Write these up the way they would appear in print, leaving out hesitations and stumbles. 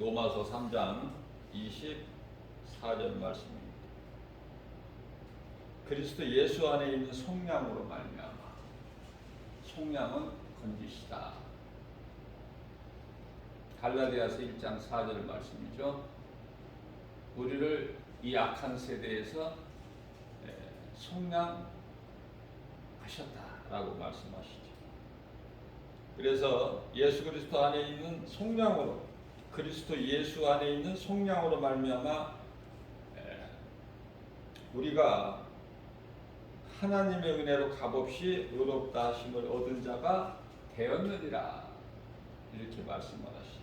로마서 3장 24절 말씀입니다. 그리스도 예수 안에 있는 속량으로 말미암아. 속량은 건지시다. 갈라디아서 1장 4절 말씀이죠. 우리를 이 악한 세대에서 속량하셨다라고 말씀하시죠. 그래서 예수 그리스도 안에 있는 속량으로, 그리스도 예수 안에 있는 속량으로 말미암아 우리가 하나님의 은혜로 값없이 의롭다 하심을 얻은 자가 되었느니라, 이렇게 말씀하시죠.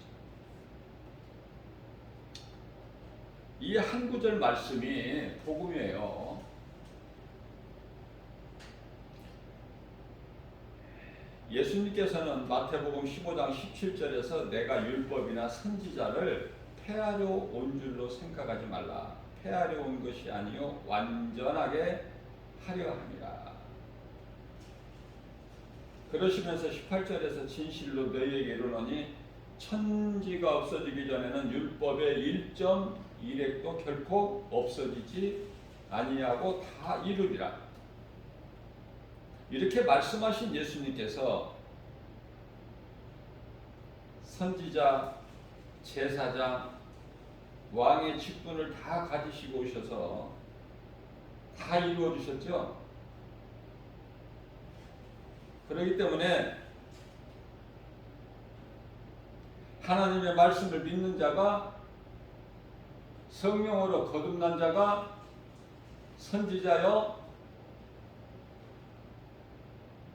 이 한 구절 말씀이 복음이에요. 예수님께서는 마태복음 15장 17절에서 내가 율법이나 선지자를 폐하려 온 줄로 생각하지 말라. 폐하려 온 것이 아니요 완전하게 하려 함이라. 그러시면서 18절에서 진실로 너희에게 이르노니 천지가 없어지기 전에는 율법의 1.1획도 결코 없어지지 아니하고 다 이루리라. 이렇게 말씀하신 예수님께서 선지자, 제사장, 왕의 직분을 다 가지시고 오셔서 다 이루어 주셨죠. 그렇기 때문에 하나님의 말씀을 믿는 자가, 성령으로 거듭난 자가 선지자여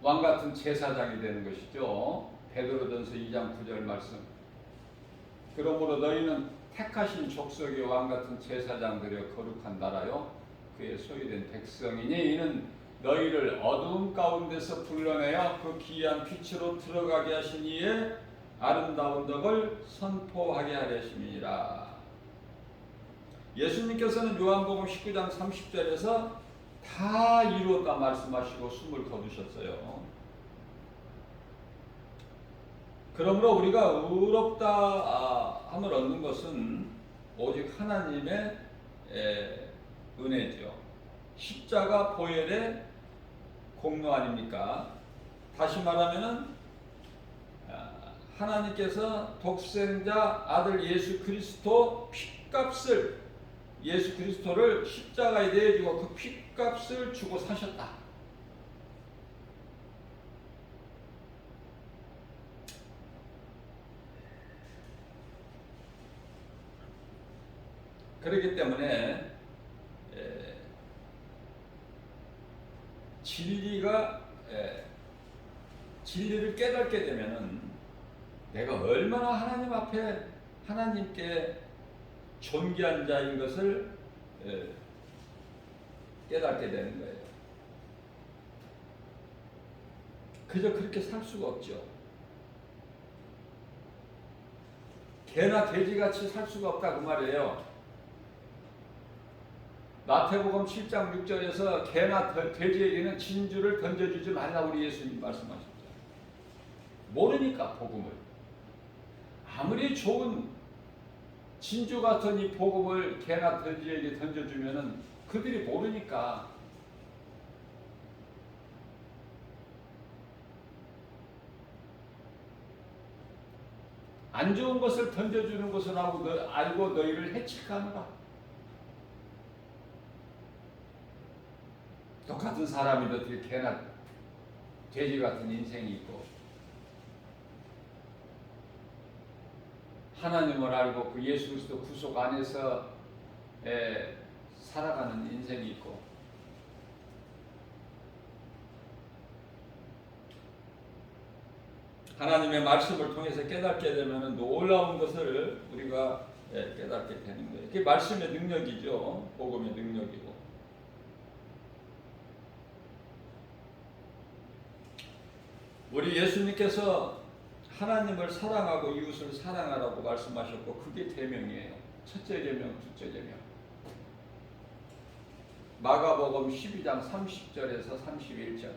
왕같은 제사장이 되는 것이죠. 베드로전서 2장 9절 말씀. 그러므로 너희는 택하신 족속의 왕같은 제사장들의 거룩한 나라요 그의 소유된 백성이니 이는 너희를 어두움 가운데서 불러내어 그 귀한 빛으로 들어가게 하신 이의 아름다운 덕을 선포하게 하려심이니라. 예수님께서는 요한복음 19장 30절에서 다 이루었다 말씀하시고 숨을 거두셨어요. 그러므로 우리가 의롭다 함을 얻는 것은 오직 하나님의 은혜죠. 십자가 보혈의 공로 아닙니까? 다시 말하면은 하나님께서 독생자 아들 예수 그리스도 핏값을, 예수 그리스도를 십자가에 내주고 그 핏값을 주고 사셨다. 그렇기 때문에 진리를 깨닫게 되면은 내가 얼마나 하나님 앞에 하나님께 존귀한 자인 것을 깨닫게 되는 거예요. 그저 그렇게 살 수가 없죠. 개나 돼지같이 살 수가 없다 그 말이에요. 마태복음 7장 6절에서 개나 돼지에게는 진주를 던져주지 말라 우리 예수님 말씀하셨죠. 모르니까 복음을. 아무리 좋은 진주 같은 이 복음을 개나 돼지에게 던져주면은 그들이 모르니까 안 좋은 것을 던져주는 것을 알고 너희를 해칠까 하노라. 똑같은 사람이 어떻게 개나 돼지 같은 인생이 있고 하나님을 알고 그 예수 그리스도 구속 안에서 살아가는 인생이 있고 하나님의 말씀을 통해서 깨닫게 되면 놀라운 것을 우리가 깨닫게 되는 거예요. 그게 말씀의 능력이죠. 복음의 능력이고. 우리 예수님께서 하나님을 사랑하고 이웃을 사랑하라고 말씀하셨고 그게 계명이에요. 첫째 계명, 둘째 계명. 마가복음 12장 30절에서 31절.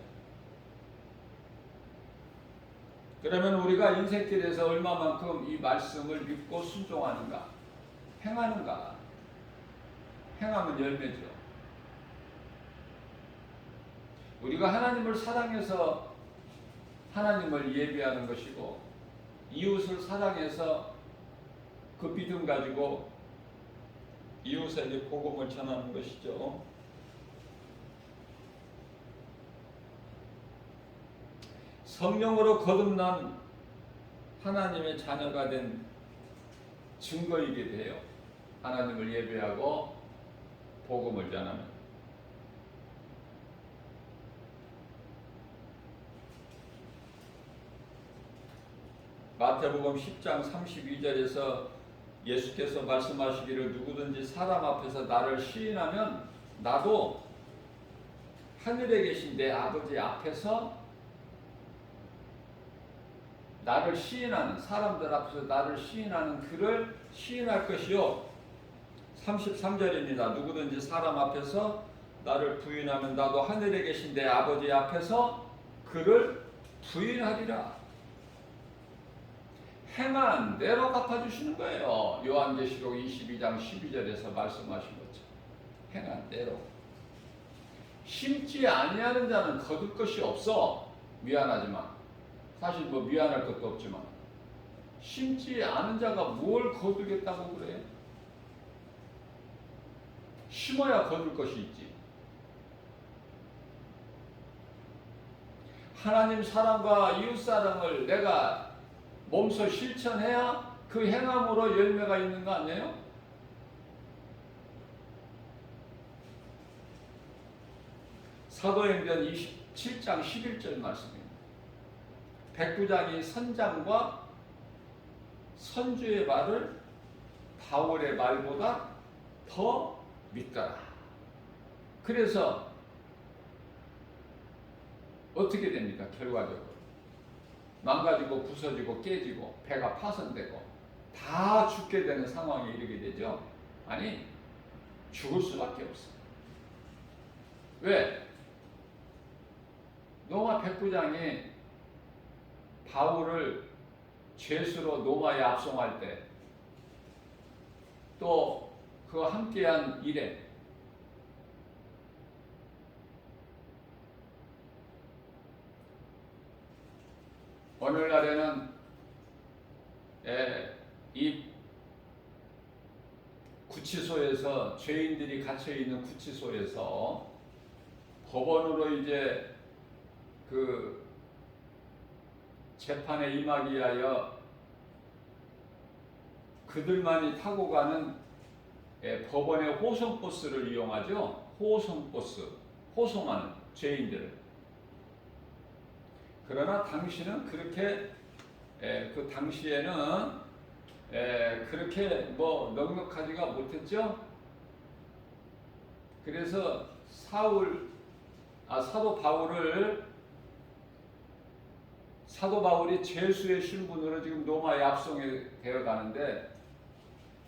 그러면 우리가 인생길에서 얼마만큼 이 말씀을 믿고 순종하는가, 행하는가. 행하면 열매죠. 우리가 하나님을 사랑해서 하나님을 예배하는 것이고, 이웃을 사랑해서 그 믿음 가지고 이웃에게 복음을 전하는 것이죠. 성령으로 거듭난 하나님의 자녀가 된 증거이게 돼요. 하나님을 예배하고 복음을 전하는. 마태복음 10장 32절에서 예수께서 말씀하시기를 누구든지 사람 앞에서 나를 시인하면 나도 하늘에 계신 내 아버지 앞에서 나를 시인하는, 사람들 앞에서 나를 시인하는 그를 시인할 것이요. 33절입니다. 누구든지 사람 앞에서 나를 부인하면 나도 하늘에 계신 내 아버지 앞에서 그를 부인하리라. 행한 대로 갚아주시는 거예요. 요한계시록 22장 12절에서 말씀하신 것처럼 행한 대로. 심지 아니하는 자는 거둘 것이 없어. 미안하지만, 사실 뭐 미안할 것도 없지만, 심지 않은 자가 뭘 거두겠다고 그래요? 심어야 거둘 것이 있지. 하나님 사랑과 이웃 사랑을 내가 몸소 실천해야 그 행함으로 열매가 있는 거 아니에요? 사도행전 27장 11절 말씀입니다. 백부장이 선장과 선주의 말을 바울의 말보다 더 믿더라. 그래서 어떻게 됩니까? 결과적으로 망가지고 부서지고 깨지고 배가 파손되고 다 죽게 되는 상황에 이르게 되죠. 아니, 죽을 수밖에 없어. 왜? 로마 백부장이 바울을 죄수로 로마에 압송할 때, 또 그와 함께한 일에 오늘날에는 이 구치소에서, 죄인들이 갇혀있는 구치소에서 법원으로 이제 그 재판에 임하기 위하여 그들만이 타고 가는 법원의 호송버스를 이용하죠. 호송버스, 호송하는 죄인들을. 그러나 당시는 그렇게 그 당시에는 그렇게 뭐 넉넉하지가 못했죠. 그래서 사도 바울이 죄수의 신분으로 지금 로마에 압송이 되어 가는데,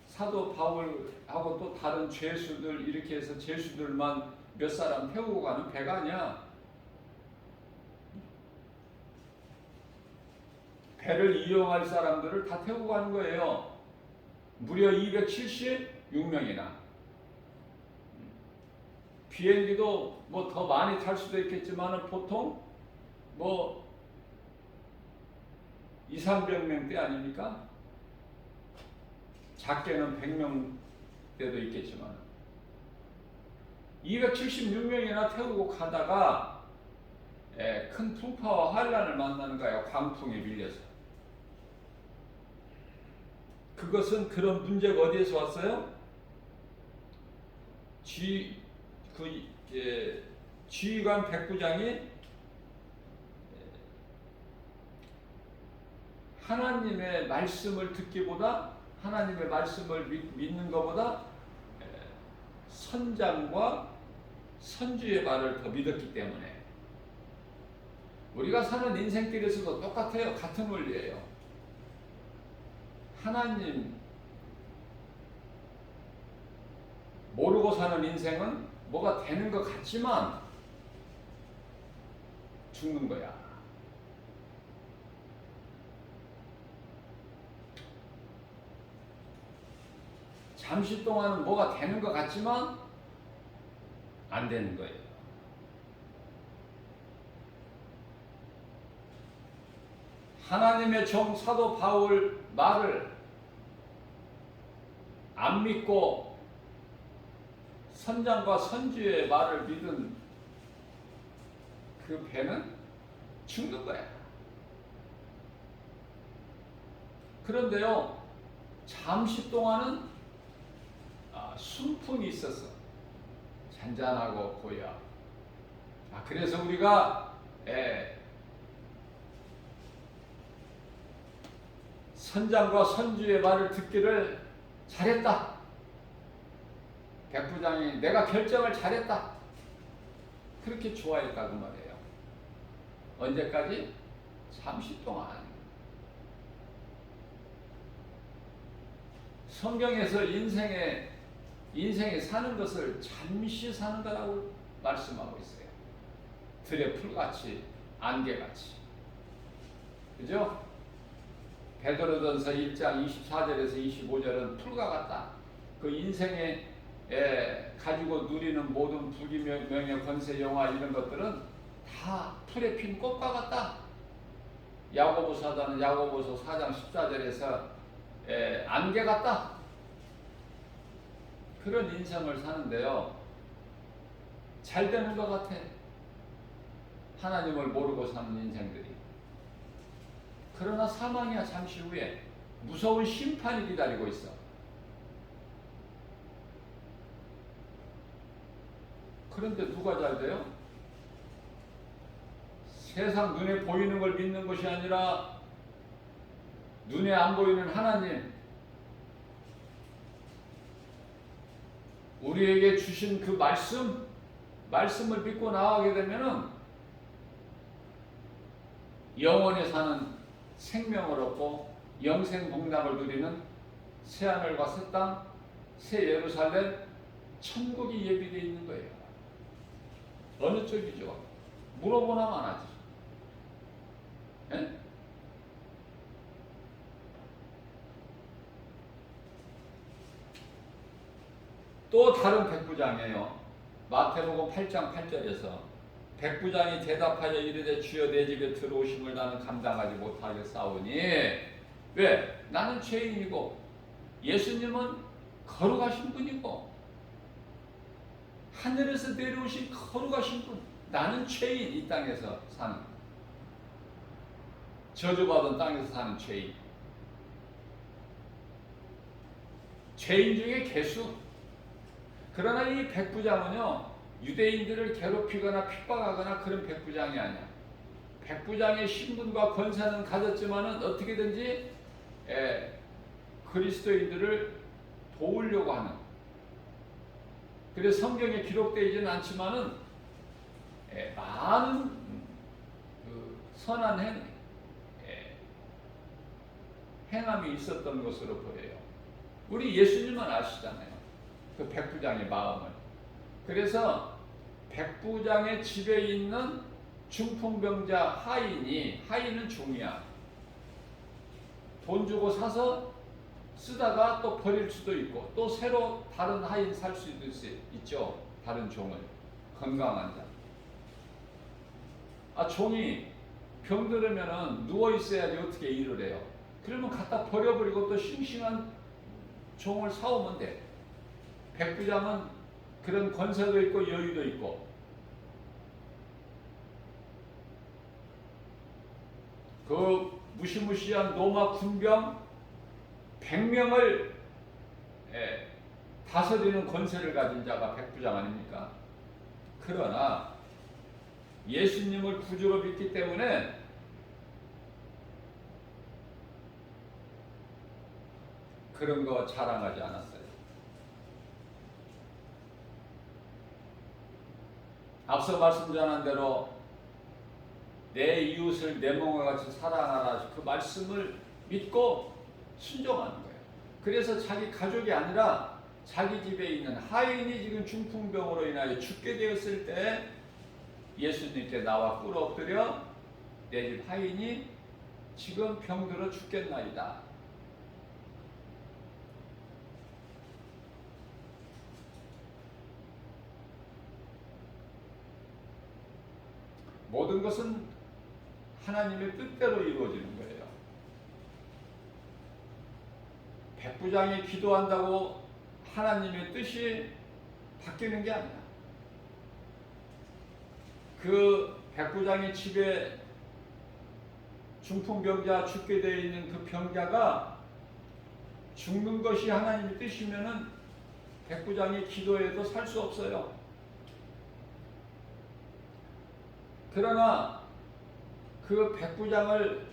사도 바울하고 또 다른 죄수들, 이렇게 해서 죄수들만 몇 사람 태우고 가는 배가 아니야. 배를 이용할 사람들을 다 태우고 가는 거예요. 무려 276명이나. 비행기도 뭐 더 많이 탈 수도 있겠지만 보통 뭐 200~300명대 아닙니까? 작게는 100명대도 있겠지만 276명이나 태우고 가다가 큰 풍파와 환란을 만나는 거예요. 광풍에 밀려서. 그것은 그런 문제가 어디에서 왔어요? 지휘관 백부장이 하나님의 말씀을 듣기보다, 하나님의 말씀을 믿는 것보다 선장과 선주의 말을 더 믿었기 때문에. 우리가 사는 인생길에서도 똑같아요. 같은 원리예요. 하나님 모르고 사는 인생은 뭐가 되는 것 같지만 죽는 거야. 잠시 동안은 뭐가 되는 것 같지만 안 되는 거예요. 하나님의 종 사도 바울 말을 안 믿고 선장과 선주의 말을 믿은 그 배는 죽는 거야. 그런데요, 잠시 동안은 순풍이 있었어. 잔잔하고 고요. 그래서 우리가 선장과 선주의 말을 듣기를 잘했다. 백부장이 내가 결정을 잘했다. 그렇게 좋아했다고 말해요. 언제까지? 잠시 동안. 성경에서 인생에 사는 것을 잠시 사는 거라고 말씀하고 있어요. 들의 풀같이, 안개같이. 그죠? 베드로전서 1장 24절에서 25절은 풀과 같다. 그 인생에 가지고 누리는 모든 부귀명예, 권세, 영화 이런 것들은 다 풀에 핀 꽃과 같다. 야고보서는 야고보서 4장 14절에서 안개 같다. 그런 인생을 사는데요. 잘 되는 것 같아. 하나님을 모르고 사는 인생들이. 그러나 사망이야 잠시 후에 무서운 심판이 기다리고 있어. 그런데 누가 잘 돼요? 세상 눈에 보이는 걸 믿는 것이 아니라 눈에 안 보이는 하나님, 우리에게 주신 그 말씀을 믿고 나아가게 되면은 영원히 사는 생명을 얻고 영생복락을 누리는 새하늘과 새 땅, 새 예루살렘, 천국이 예비되어 있는 거예요. 어느 쪽이죠? 물어보나만 하지. 에? 또 다른 백부장이에요. 마태복음 8장 8절에서 백부장이 대답하여 이르되 주여 내 집에 들어오심을 나는 감당하지 못하겠사오니 왜? 나는 죄인이고 예수님은 거룩하신 분이고 하늘에서 내려오신 거룩하신 분, 나는 죄인, 이 땅에서 사는 저주받은 땅에서 사는 죄인, 죄인 중에 개수. 그러나 이 백부장은요, 유대인들을 괴롭히거나 핍박하거나 그런 백부장이 아니야. 백부장의 신분과 권세는 가졌지만은 어떻게든지 그리스도인들을 도우려고 하는. 그래서 성경에 기록되어 있지는 않지만은 많은 그 선한 행함이 있었던 것으로 보여요. 우리 예수님은 아시잖아요. 그 백부장의 마음을. 그래서 백부장의 집에 있는 중풍병자 하인은 종이야. 돈 주고 사서 쓰다가 또 버릴 수도 있고 또 새로 다른 하인 살 수도 있죠. 다른 종을. 건강한 자. 종이 병들으면 누워 있어야지 어떻게 일을 해요. 그러면 갖다 버려버리고 또 싱싱한 종을 사오면 돼. 백부장은 그런 권세도 있고 여유도 있고 그 무시무시한 로마 군병 100명을 다스리는 권세를 가진 자가 백부장 아닙니까? 그러나 예수님을 구주로 믿기 때문에 그런 거 자랑하지 않았어요. 앞서 말씀드린 대로 내 이웃을 내 몸과 같이 사랑하라, 그 말씀을 믿고 순종하는 거예요. 그래서 자기 가족이 아니라 자기 집에 있는 하인이 지금 중풍병으로 인하여 죽게 되었을 때 예수님께 나와 꿇어 엎드려 내 집 하인이 지금 병들어 죽겠나이다. 모든 것은 하나님의 뜻대로 이루어지는 거예요. 백부장이 기도한다고 하나님의 뜻이 바뀌는 게 아니야. 그 백부장의 집에 중풍병자 죽게 되어 있는 그 병자가 죽는 것이 하나님의 뜻이면은 백부장이 기도해도 살 수 없어요. 그러나 그 백부장을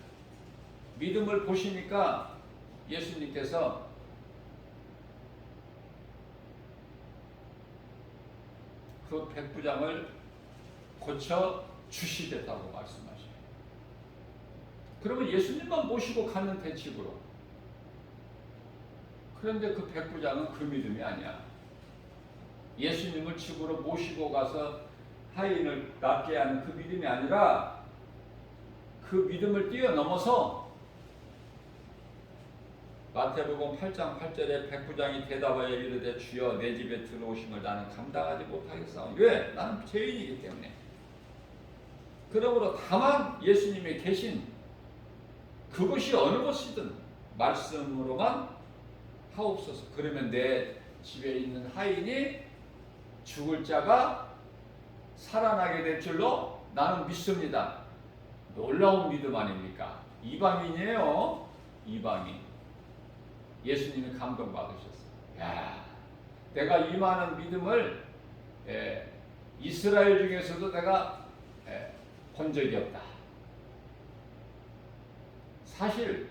믿음을 보시니까 예수님께서 그 백부장을 고쳐 주시겠다고 말씀하셔요. 그러면 예수님만 모시고 가는 대책으로. 그런데 그 백부장은 그 믿음이 아니야. 예수님을 집으로 모시고 가서 하인을 낫게 하는 그 믿음이 아니라 그 믿음을 뛰어넘어서 마태복음 8장 8절에 백부장이 대답하여 이르되 주여 내 집에 들어오심을 나는 감당하지 못하겠사오니. 왜? 나는 죄인이기 때문에. 그러므로 다만 예수님이 계신 그것이 어느 곳이든 말씀으로만 하옵소서. 그러면 내 집에 있는 하인이 죽을 자가 살아나게 될 줄로 나는 믿습니다. 놀라운 믿음 아닙니까? 이방인이에요. 이방인. 예수님이 감동받으셨어요. 야, 내가 이 많은 믿음을 이스라엘 중에서도 내가 본 적이 없다. 사실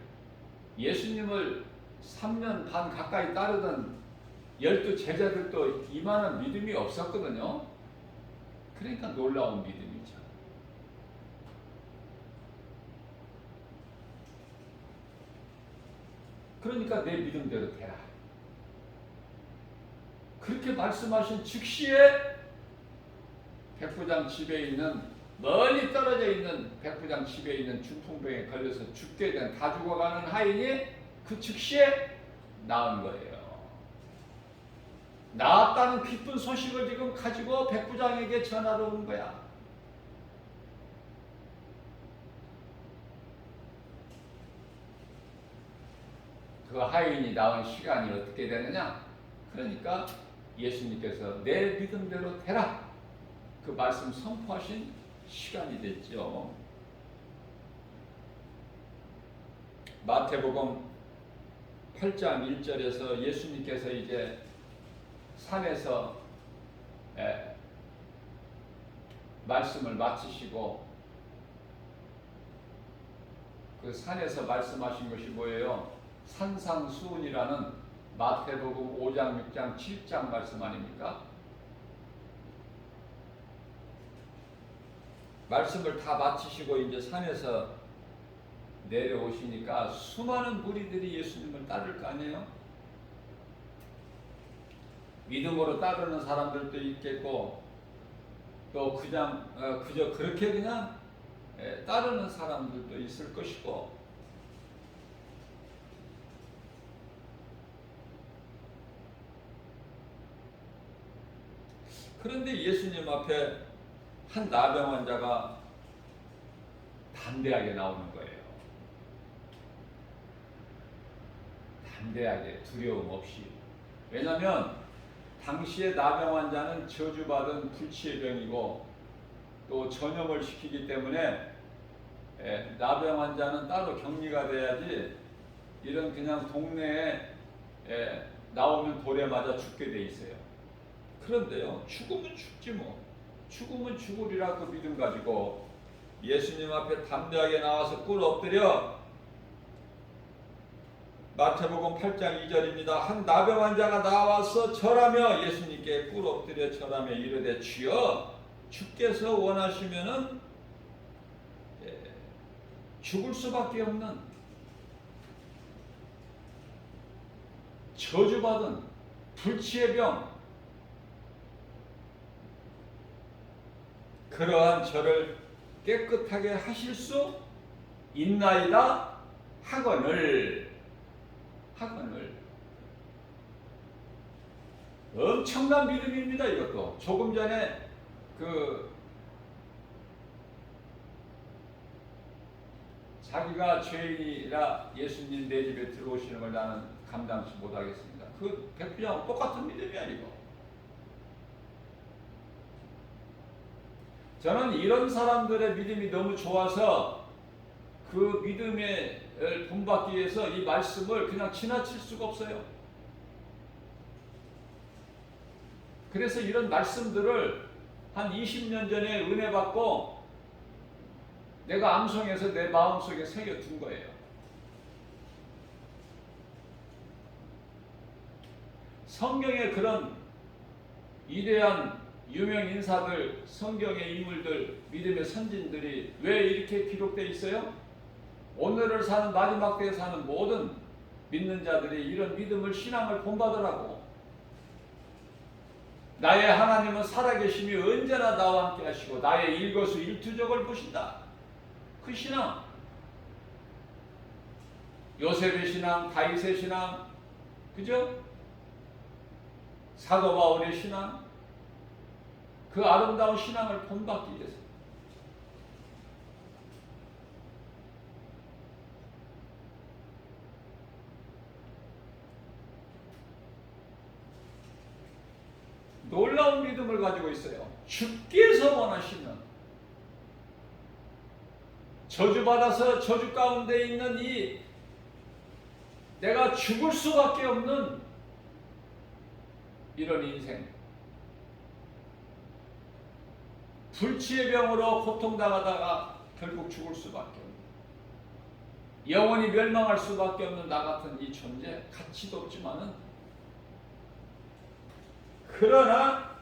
예수님을 3년 반 가까이 따르던 12 제자들도 이만한 믿음이 없었거든요. 그러니까 놀라운 믿음이죠. 그러니까 내 믿음대로 되라. 그렇게 말씀하신 즉시에 백부장 집에 있는, 멀리 떨어져 있는 백부장 집에 있는 중풍병에 걸려서 죽게 된, 다 죽어가는 하인이 그 즉시에 나은 거예요. 나았다는 기쁜 소식을 지금 가지고 백부장에게 전하러 온 거야. 그 하인이 나온 시간이 어떻게 되느냐? 그러니까 예수님께서 내 믿음대로 되라, 그 말씀 선포하신 시간이 됐죠. 마태복음 8장 1절에서 예수님께서 이제 산에서 말씀을 마치시고, 그 산에서 말씀하신 것이 뭐예요? 산상수훈이라는 마태복음 5장, 6장, 7장 말씀 아닙니까? 말씀을 다 마치시고 이제 산에서 내려오시니까 수많은 무리들이 예수님을 따를 거 아니에요? 믿음으로 따르는 사람들도 있겠고, 또 그냥 그저 그렇게 그냥 따르는 사람들도 있을 것이고, 그런데 예수님 앞에 한 나병 환자가 담대하게 나오는 거예요. 담대하게, 두려움 없이. 왜냐하면 당시에 나병 환자는 저주받은 불치의 병이고 또 전염을 시키기 때문에 나병 환자는 따로 격리가 돼야지, 이런 그냥 동네에 나오면 돌에 맞아 죽게 돼 있어요. 그런데요, 죽으면 죽지 뭐. 죽으면 죽으리라 그 믿음 가지고 예수님 앞에 담대하게 나와서 꿇어 엎드려, 마태복음 8장 2절입니다. 한 나병 환자가 나와서 절하며 예수님께 꿇어 엎드려 절하며 이르되 주여 주께서 원하시면은 죽을 수밖에 없는 저주받은 불치의 병, 그러한 저를 깨끗하게 하실 수 있나이다 하거늘. 엄청난 믿음입니다. 이것도 조금 전에 그 자기가 죄인이라 예수님 내 집에 들어오시는 걸 나는 감당치 못하겠습니다. 그 백부장하고 똑같은 믿음이 아니고. 저는 이런 사람들의 믿음이 너무 좋아서 그 믿음에 본받기 위해서 이 말씀을 그냥 지나칠 수가 없어요. 그래서 이런 말씀들을 한 20년 전에 은혜 받고 내가 암송해서 내 마음속에 새겨둔 거예요. 성경에 그런 위대한 유명 인사들, 성경의 인물들, 믿음의 선진들이 왜 이렇게 기록되어 있어요? 오늘을 사는 마지막 때에 사는 모든 믿는 자들이 이런 믿음을, 신앙을 본받으라고. 나의 하나님은 살아계심이 언제나 나와 함께 하시고 나의 일거수일투족을 보신다. 그 신앙, 요셉의 신앙, 다윗의 신앙, 그죠? 사도 바울의 신앙, 그 아름다운 신앙을 본받기 위해서. 놀라운 믿음을 가지고 있어요. 주께서 원하시면, 저주받아서 저주 가운데 있는 이 내가 죽을 수밖에 없는 이런 인생, 불치의 병으로 고통당하다가 결국 죽을 수밖에 없는, 영원히 멸망할 수밖에 없는 나 같은 이 존재, 가치도 없지만은, 그러나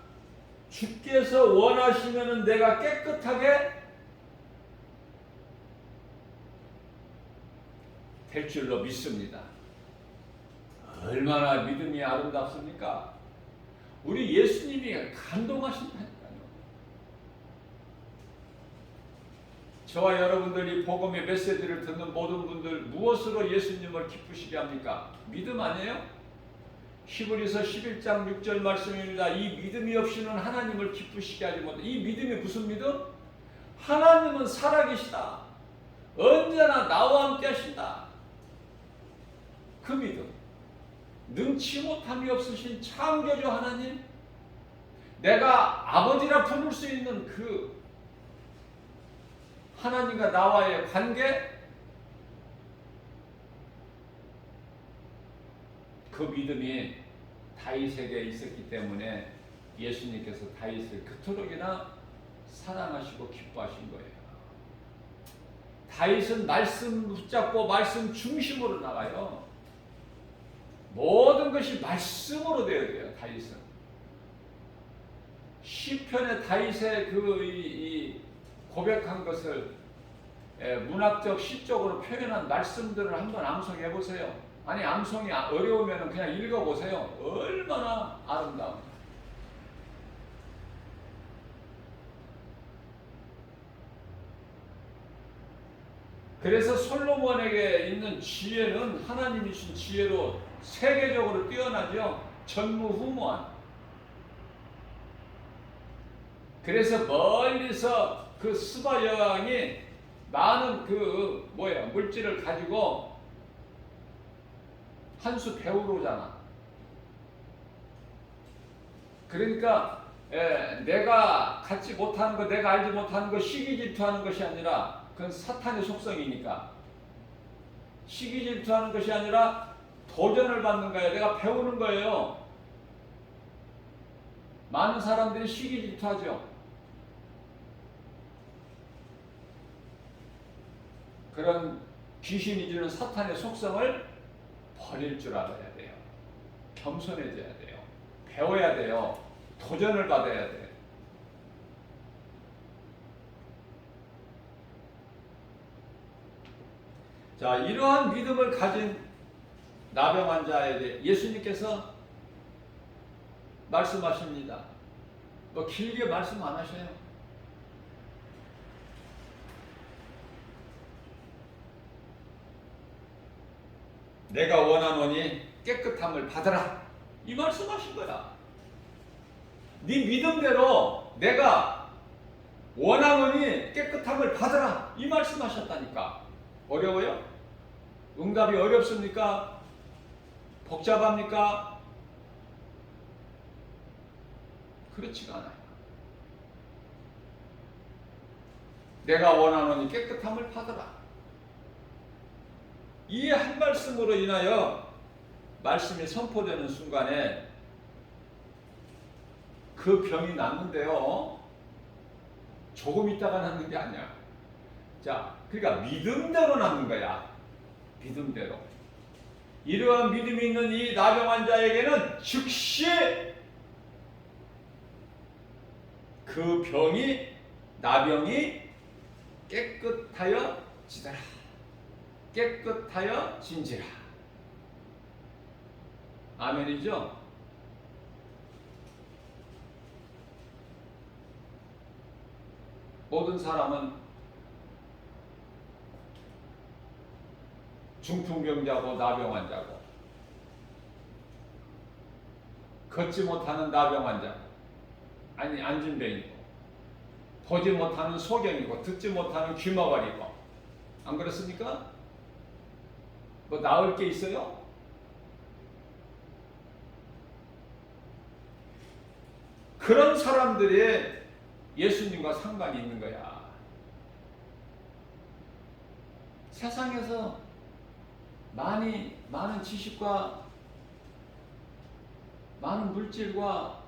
주께서 원하시면은 내가 깨끗하게 될 줄로 믿습니다. 얼마나 믿음이 아름답습니까? 우리 예수님이 감동하신다니까요. 저와 여러분들이 복음의 메시지를 듣는 모든 분들 무엇으로 예수님을 기쁘시게 합니까? 믿음 아니에요? 히브리서 11장 6절 말씀입니다. 이 믿음이 없이는 하나님을 기쁘시게 하지 못해. 이 믿음이 무슨 믿음? 하나님은 살아계시다. 언제나 나와 함께 하신다. 그 믿음. 능치 못함이 없으신 창조주 하나님, 내가 아버지라 부를 수 있는 그 하나님과 나와의 관계, 그 믿음이 다윗에게 있었기 때문에 예수님께서 다윗을 그토록이나 사랑하시고 기뻐하신 거예요. 다윗은 말씀 붙잡고 말씀 중심으로 나가요. 모든 것이 말씀으로 되어야 돼요. 다윗은 시편의 다윗의 이 고백한 것을 문학적 시적으로 표현한 말씀들을 한번 암송해 보세요. 아니, 암송이 어려우면 그냥 읽어보세요. 얼마나 아름다운지. 그래서 솔로몬에게 있는 지혜는 하나님이 주신 지혜로 세계적으로 뛰어나죠. 전무후무한. 그래서 멀리서 그 스바 여왕이 많은 물질을 가지고 한 수 배우러 오잖아. 그러니까 내가 갖지 못하는 거, 내가 알지 못하는 거 시기 질투하는 것이 아니라, 그건 사탄의 속성이니까 시기 질투하는 것이 아니라 도전을 받는 거예요. 내가 배우는 거예요. 많은 사람들이 시기 질투하죠. 그런 귀신이 주는 사탄의 속성을 버릴 줄 알아야 돼요. 겸손해져야 돼요. 배워야 돼요. 도전을 받아야 돼요. 자, 이러한 믿음을 가진 나병 환자에게 예수님께서 말씀하십니다. 뭐 길게 말씀 안 하셔요. 내가 원하노니 깨끗함을 받으라. 이 말씀하신 거야. 네 믿음대로 내가 원하노니 깨끗함을 받으라. 이 말씀하셨다니까. 어려워요? 응답이 어렵습니까? 복잡합니까? 그렇지가 않아요. 내가 원하노니 깨끗함을 받으라. 이 한 말씀으로 인하여 말씀이 선포되는 순간에 그 병이 낫는데요. 조금 있다가 낫는 게 아니야. 자, 그러니까 믿음대로 낫는 거야. 믿음대로. 이러한 믿음이 있는 이 나병 환자에게는 즉시 그 병이, 나병이 깨끗하여 지더라. 깨끗하여 진지라. 아멘이죠? 모든 사람은 중풍병자고 나병 환자고, 걷지 못하는 나병 환자, 아니 안진병이고, 보지 못하는 소경이고, 듣지 못하는 귀머거리고, 안 그렇습니까? 뭐 나을 게 있어요? 그런 사람들이 예수님과 상관이 있는 거야. 세상에서 많은 지식과 많은 물질과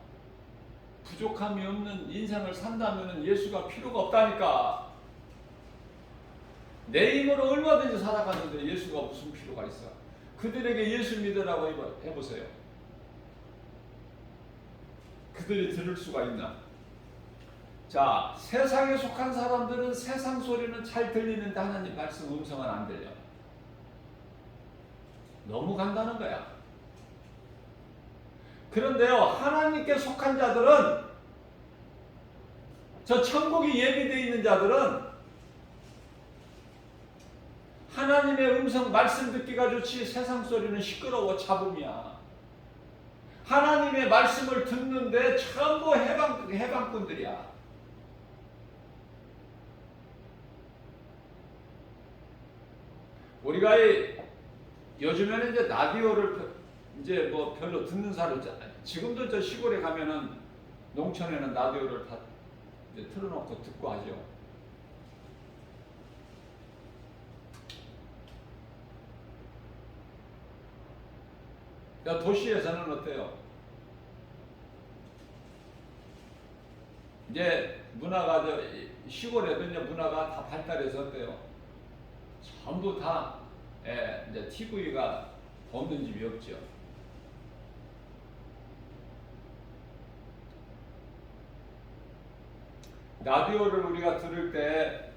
부족함이 없는 인생을 산다면 예수가 필요가 없다니까. 내 힘으로 얼마든지 살아가는데 예수가 무슨 필요가 있어? 그들에게 예수 믿으라고 해보세요. 그들이 들을 수가 있나? 자, 세상에 속한 사람들은 세상 소리는 잘 들리는데 하나님 말씀 음성은 안 들려. 너무 간다는 거야. 그런데요, 하나님께 속한 자들은, 저 천국이 예비되어 있는 자들은 하나님의 음성 말씀 듣기가 좋지 세상 소리는 시끄러워 잡음이야. 하나님의 말씀을 듣는데 전부 해방꾼들이야. 우리가 요즘에는 이제 라디오를 이제 뭐 별로 듣는 사람, 지금도 저 시골에 가면은 농촌에는 라디오를 다 이제 틀어놓고 듣고 하죠. 도시에서는 어때요? 이제 문화가 시골에도 이제 문화가 다 발달해서 어때요? 전부 다 이제 TV가 없는 집이 없죠. 라디오를 우리가 들을 때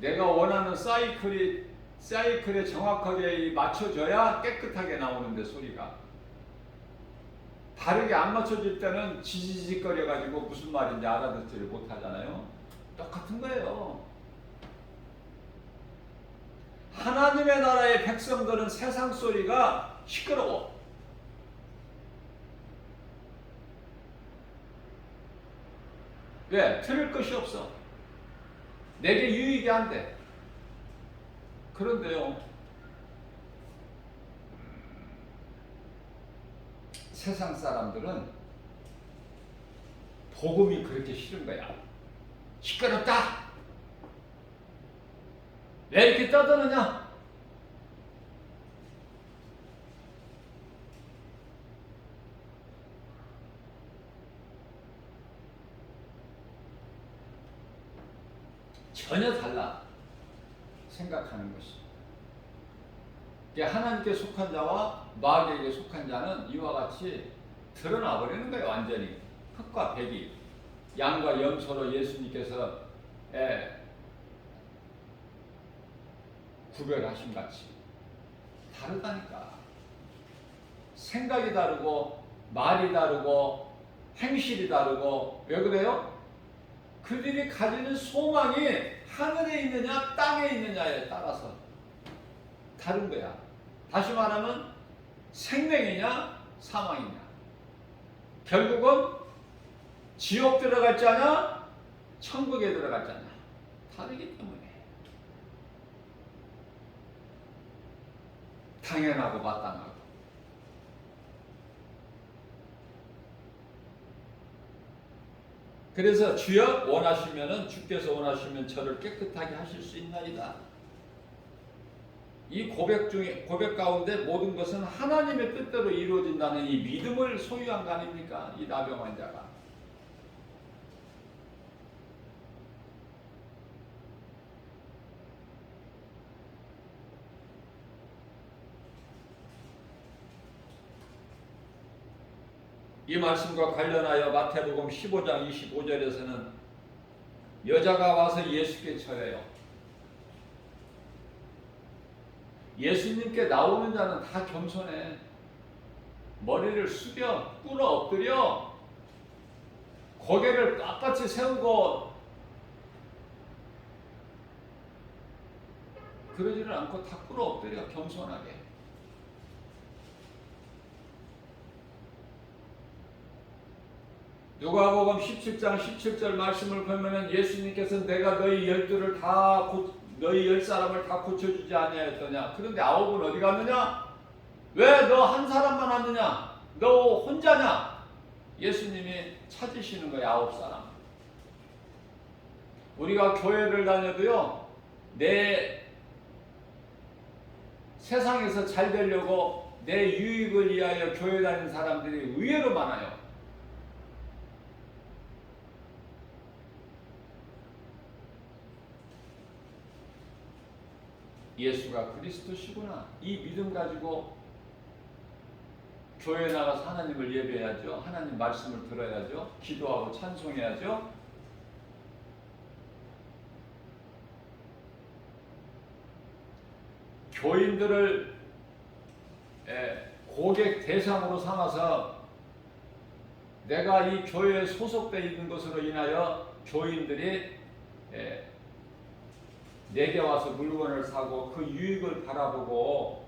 내가 원하는 사이클에 정확하게 맞춰져야 깨끗하게 나오는데 소리가 다르게 안 맞춰질 때는 지지직거려 가지고 무슨 말인지 알아듣지를 못하잖아요. 똑같은 거예요. 하나님의 나라의 백성들은 세상 소리가 시끄러워. 왜? 들을 것이 없어. 내게 유익이 안 돼. 그런데요, 세상 사람들은 복음이 그렇게 싫은 거야. 시끄럽다. 왜 이렇게 떠드느냐? 전혀 달라 생각하는 것이. 하나님께 속한 자와 마귀에게 속한 자는 이와 같이 드러나 버리는 거예요. 완전히 흑과 백이, 양과 염소로 예수님께서 구별하신 같이 다르다니까. 생각이 다르고 말이 다르고 행실이 다르고. 왜 그래요? 그들이 가지는 소망이 하늘에 있느냐 땅에 있느냐에 따라서 다른 거야. 다시 말하면 생명이냐 사망이냐, 결국은 지옥 들어갈 자냐 천국에 들어갈 자냐 다르기 때문에. 당연하고 마땅하고. 그래서 주여 원하시면은 주께서 원하시면 저를 깨끗하게 하실 수 있나이다. 이 고백 가운데 모든 것은 하나님의 뜻대로 이루어진다는 이 믿음을 소유한 거 아닙니까? 이 나병 환자가. 이 말씀과 관련하여 마태복음 15장 25절에서는 여자가 와서 예수께 절해요. 예수님께 나오는 자는 다 겸손해. 머리를 숙여 꿇어 엎드려 고개를 빳빳이 세우고 그러지를 않고 다 꿇어 엎드려 겸손하게. 누가복음 17장 17절 말씀을 보면은 예수님께서 내가 너희 12를 너희 10사람을 다 고쳐주지 아니하였더냐. 그런데 9은 어디 갔느냐? 왜 너 한 사람만 왔느냐? 너 혼자냐? 예수님이 찾으시는 거예요. 9사람. 우리가 교회를 다녀도요, 내 세상에서 잘 되려고 내 유익을 위하여 교회 다니는 사람들이 의외로 많아요. 예수가 그리스도시구나. 이 믿음 가지고 교회에 나가서 하나님을 예배해야죠. 하나님 말씀을 들어야죠. 기도하고 찬송해야죠. 교인들을 고객 대상으로 삼아서 내가 이 교회에 소속되어 있는 것으로 인하여 교인들이 내게 와서 물건을 사고 그 유익을 바라보고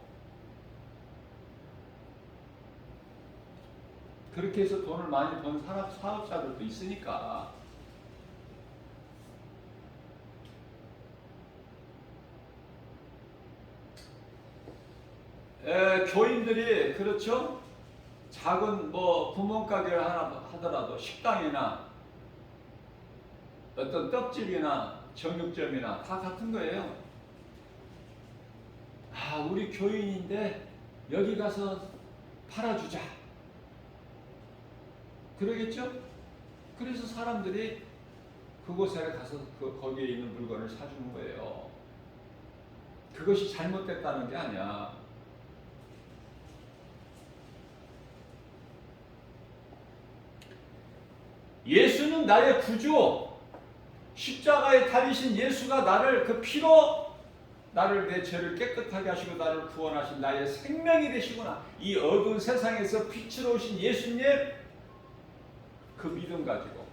그렇게 해서 돈을 많이 번 사업자들도 있으니까. 교인들이 그렇죠? 작은 구멍가게를 하나 하더라도 식당이나 어떤 떡집이나 정육점이나 다 같은 거예요. 아, 우리 교인인데 여기 가서 팔아주자. 그러겠죠? 그래서 사람들이 그곳에 가서 거기에 있는 물건을 사주는 거예요. 그것이 잘못됐다는 게 아니야. 예수는 나의 구주, 십자가에 달리신 예수가 나를 그 피로 나를 내 죄를 깨끗하게 하시고 나를 구원하신 나의 생명이 되시구나. 이 어두운 세상에서 빛으로 오신 예수님, 그 믿음 가지고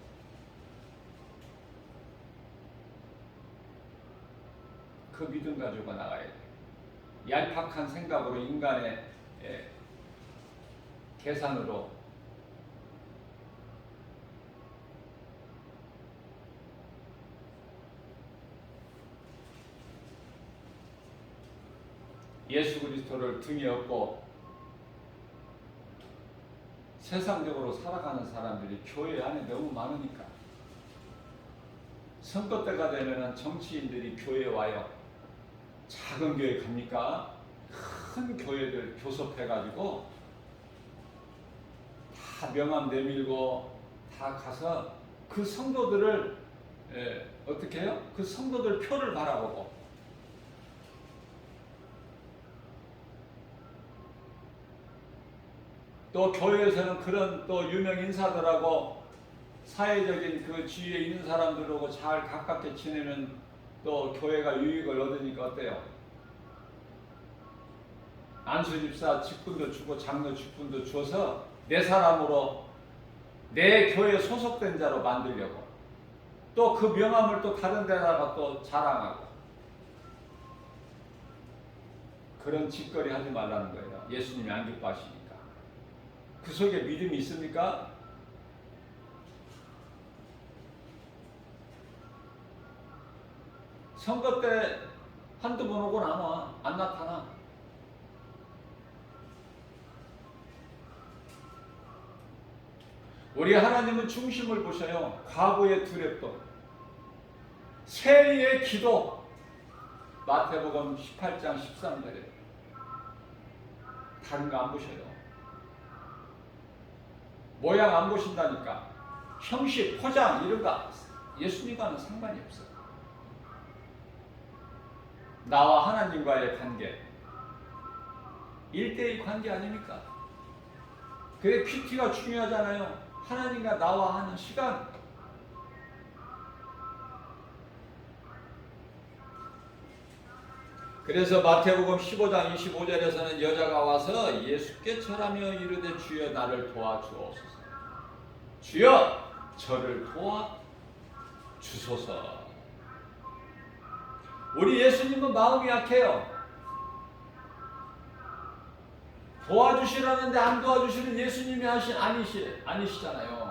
나가야 돼. 얄팍한 생각으로 인간의 계산으로 예수 그리스도를 등에 업고 세상적으로 살아가는 사람들이 교회 안에 너무 많으니까 선거 때가 되면 정치인들이 교회에 와요. 작은 교회 갑니까? 큰 교회들 교섭해가지고 다 명함 내밀고 다 가서 그 성도들을 어떻게 해요? 그 성도들 표를 바라보고 또 교회에서는 그런 또 유명 인사들하고 사회적인 그 주위에 있는 사람들하고 잘 가깝게 지내면 또 교회가 유익을 얻으니까 어때요? 안수집사 직분도 주고 장로 직분도 줘서 내 사람으로 내 교회에 소속된 자로 만들려고 또 그 명함을 또 다른 데다가 또 자랑하고 그런 짓거리 하지 말라는 거예요. 예수님이 안 기뻐하시니까. 그 속에 믿음이 있습니까? 선거 때 한두 번 오고 안 나타나. 우리 하나님은 중심을 보셔요. 과부의 두렵도, 세리의 기도, 마태복음 18장 13절에 다른 거 안 보셔요. 모양 안 보신다니까. 형식, 포장 이런 거 예수님과는 상관이 없어요. 나와 하나님과의 관계, 1대1 관계 아닙니까? 그게 큐티가 중요하잖아요. 하나님과 나와 하는 시간. 그래서 마태복음 15장 25절에서는 여자가 와서 예수께 절하며 이르되 주여 나를 도와주옵소서. 주여 저를 도와주소서. 우리 예수님은 마음이 약해요. 도와주시라는데 안 도와주시는 예수님이 아니시잖아요.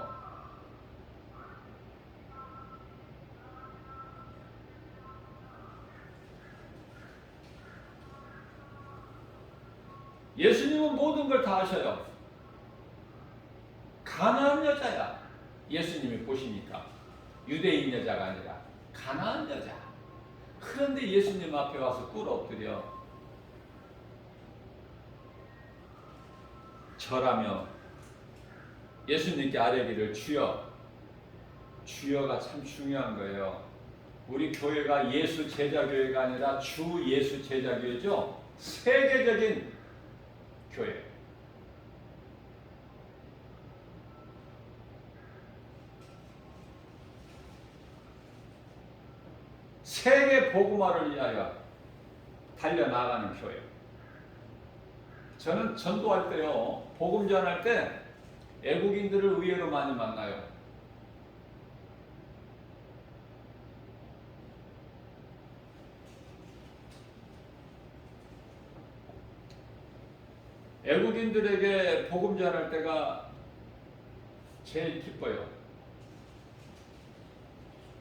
예수님은 모든 걸 다 하셔요. 가나안 여자야. 예수님이 보시니까 유대인 여자가 아니라 가나안 여자. 그런데 예수님 앞에 와서 꿇어 엎드려 절하며 예수님께 아뢰기를 주여. 주여가 참 중요한 거예요. 우리 교회가 예수 제자 교회가 아니라 주 예수 제자 교회죠. 세계적인 교회. 세계 복음화를 위하여 달려나가는 교회. 저는 전도할 때요, 복음 전할 때 애국인들을 의외로 많이 만나요. 애국인들에게 복음 전할 때가 제일 기뻐요.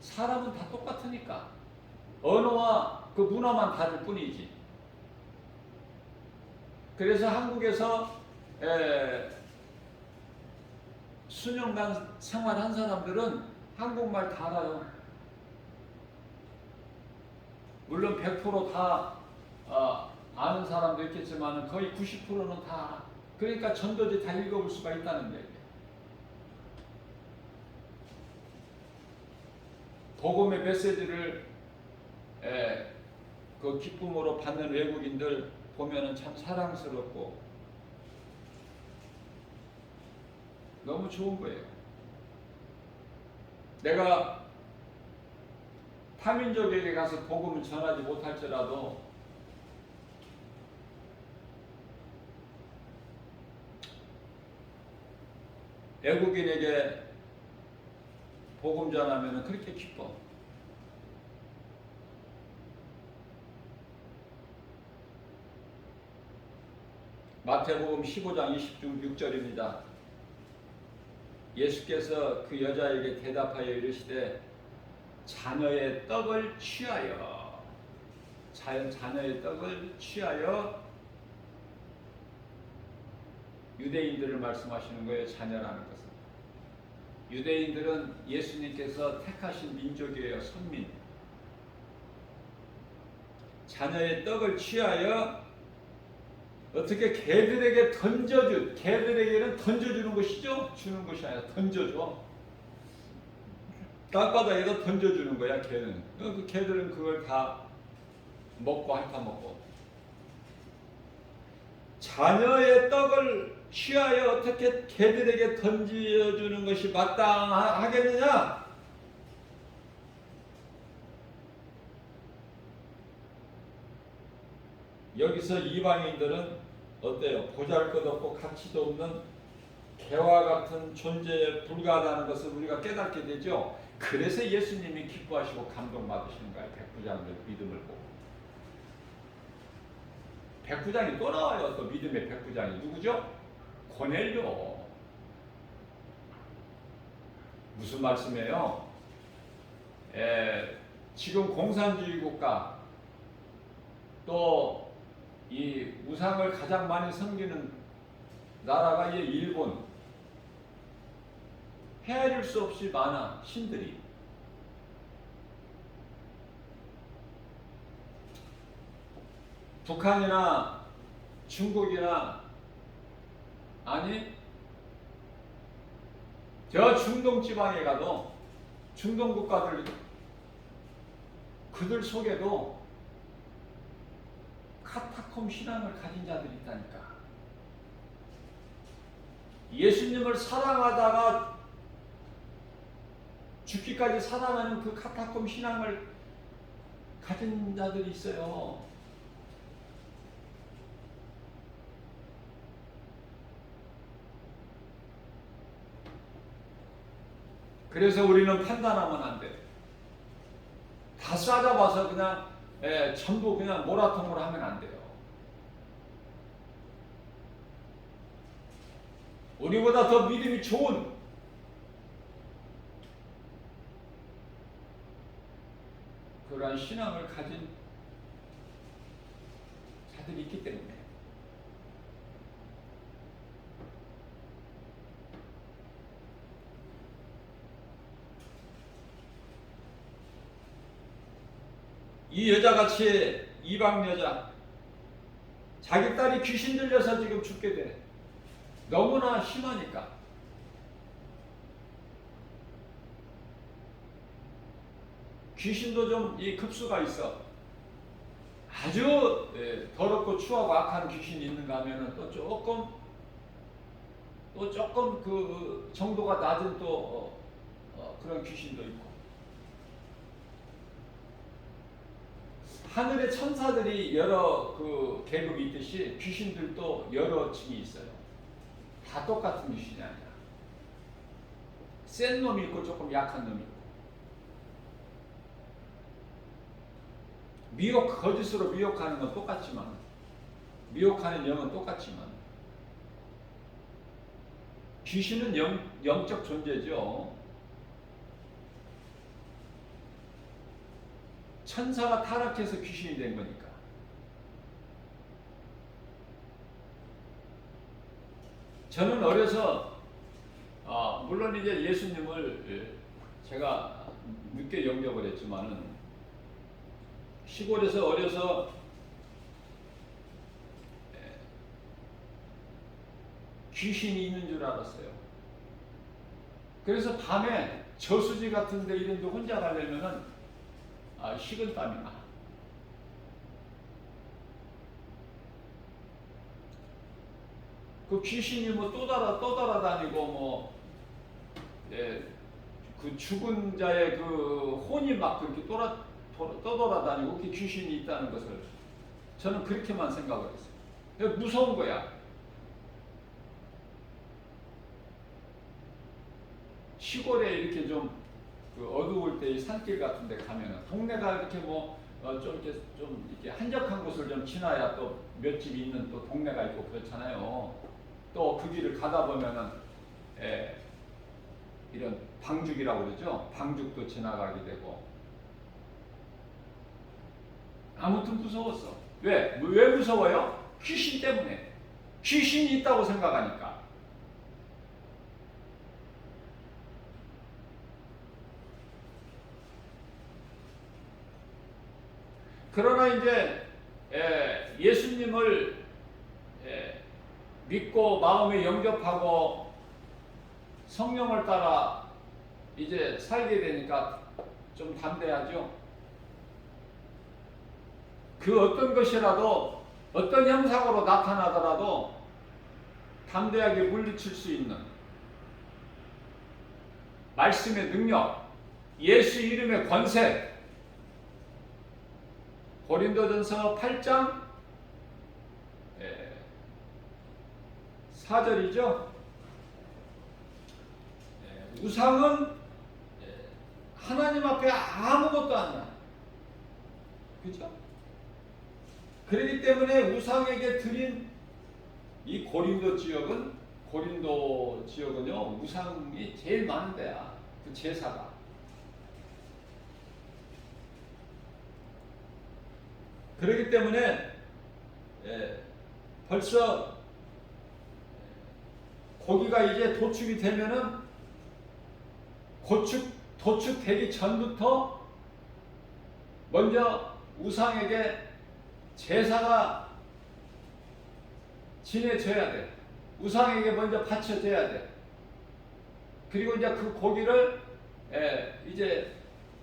사람은 다 똑같으니까. 언어와 그 문화만 다를 뿐이지. 그래서 한국에서 수년간 생활한 사람들은 한국말 다 알아요. 물론 100% 다 아는 사람도 있겠지만 거의 90%는 다 알아. 그러니까 전도지 다 읽어볼 수가 있다는 얘기예요. 복음의 메시지를 그 기쁨으로 받는 외국인들 보면은 참 사랑스럽고 너무 좋은 거예요. 내가 타민족에게 가서 복음을 전하지 못할지라도 외국인에게 복음 전하면 그렇게 기뻐. 마태복음 15장 26절입니다. 예수께서 그 여자에게 대답하여 이르시되 자녀의 떡을 취하여 자녀의 떡을 취하여 유대인들을 말씀하시는 거예요. 자녀라는 것은. 유대인들은 예수님께서 택하신 민족이에요. 선민. 자녀의 떡을 취하여 어떻게 개들에게는 던져주는 것이죠? 주는 것이 아니라 던져줘. 땅바닥에다 던져주는 거야, 개는. 그 개들은 그걸 다 먹고 핥아먹고. 자녀의 떡을 취하여 어떻게 개들에게 던져주는 것이 마땅하겠느냐? 여기서 이방인들은 어때요? 보잘것없고 가치도 없는 개와 같은 존재에 불과하다는 것을 우리가 깨닫게 되죠. 그래서 예수님이 기뻐하시고 감동받으시는 거예요. 백부장들 믿음을 보고. 백부장이 또 나와요. 또 믿음의 백부장이 누구죠? 고넬료. 무슨 말씀이에요? 지금 공산주의 국가 또 이 우상을 가장 많이 섬기는 나라가 이 일본. 헤아릴 수 없이 많아 신들이. 북한이나 중국이나 아니 저 중동 지방에 가도 중동 국가들 그들 속에도 카타콤 신앙을 가진 자들이 있다니까. 예수님을 사랑하다가 죽기까지 사랑하는 그 카타콤 신앙을 가진 자들이 있어요. 그래서 우리는 판단하면 안 돼. 다 싸잡아서 그냥 전부 그냥 모라통으로 하면 안 돼요. 우리보다 더 믿음이 좋은 그러한 신앙을 가진 자들이 있기 때문에 이 여자같이 이방 여자 자기 딸이 귀신 들려서 지금 죽게 돼. 너무나 심하니까. 귀신도 좀 이 급수가 있어. 아주 더럽고 추하고 악한 귀신이 있는가 하면은 또 조금 그 정도가 낮은 또 그런 귀신도 있고. 하늘의 천사들이 여러 그 계급이 있듯이 귀신들도 여러 층이 있어요. 다 똑같은 귀신이 아니야. 센 놈이 있고 조금 약한 놈이 있고. 거짓으로 미혹하는 건 똑같지만, 미혹하는 영은 똑같지만, 귀신은 영적 존재죠. 천사가 타락해서 귀신이 된 거니까. 저는 어려서 물론 이제 예수님을 제가 늦게 영접을 했지만은 시골에서 어려서 귀신이 있는 줄 알았어요. 그래서 밤에 저수지 같은 데 이런 데 혼자 가려면은 식은땀이 나. 그 귀신이 뭐 떠돌아다니고 그 죽은 자의 그 혼이 막 그렇게 떠돌아다니고 그렇게 귀신이 있다는 것을 저는 그렇게만 생각을 했어요. 무서운 거야. 시골에 이렇게 좀 그 어두울 때 이 산길 같은 데 가면은 동네가 이렇게 좀 이렇게 한적한 곳을 좀 지나야 또 몇 집 있는 또 동네가 있고 그렇잖아요. 또 그 길을 가다 보면은 이런 방죽이라고 그러죠. 방죽도 지나가게 되고. 아무튼 무서웠어. 왜 무서워요? 귀신 때문에. 귀신이 있다고 생각하니까. 그러나 이제 예수님을 믿고 마음에 영접하고 성령을 따라 이제 살게 되니까 좀 담대하죠. 그 어떤 것이라도 어떤 형상으로 나타나더라도 담대하게 물리칠 수 있는 말씀의 능력, 예수 이름의 권세. 고린도전서 8장 4절이죠. 우상은 하나님 앞에 아무것도 아니야. 그죠? 그렇기 때문에 우상에게 드린 이 고린도 지역은요, 우상이 제일 많은 데야. 그 제사가. 그렇기 때문에 벌써 고기가 이제 도축이 되면은 도축되기 전부터 먼저 우상에게 제사가 지내져야 돼. 우상에게 먼저 바쳐져야 돼. 그리고 이제 그 고기를 이제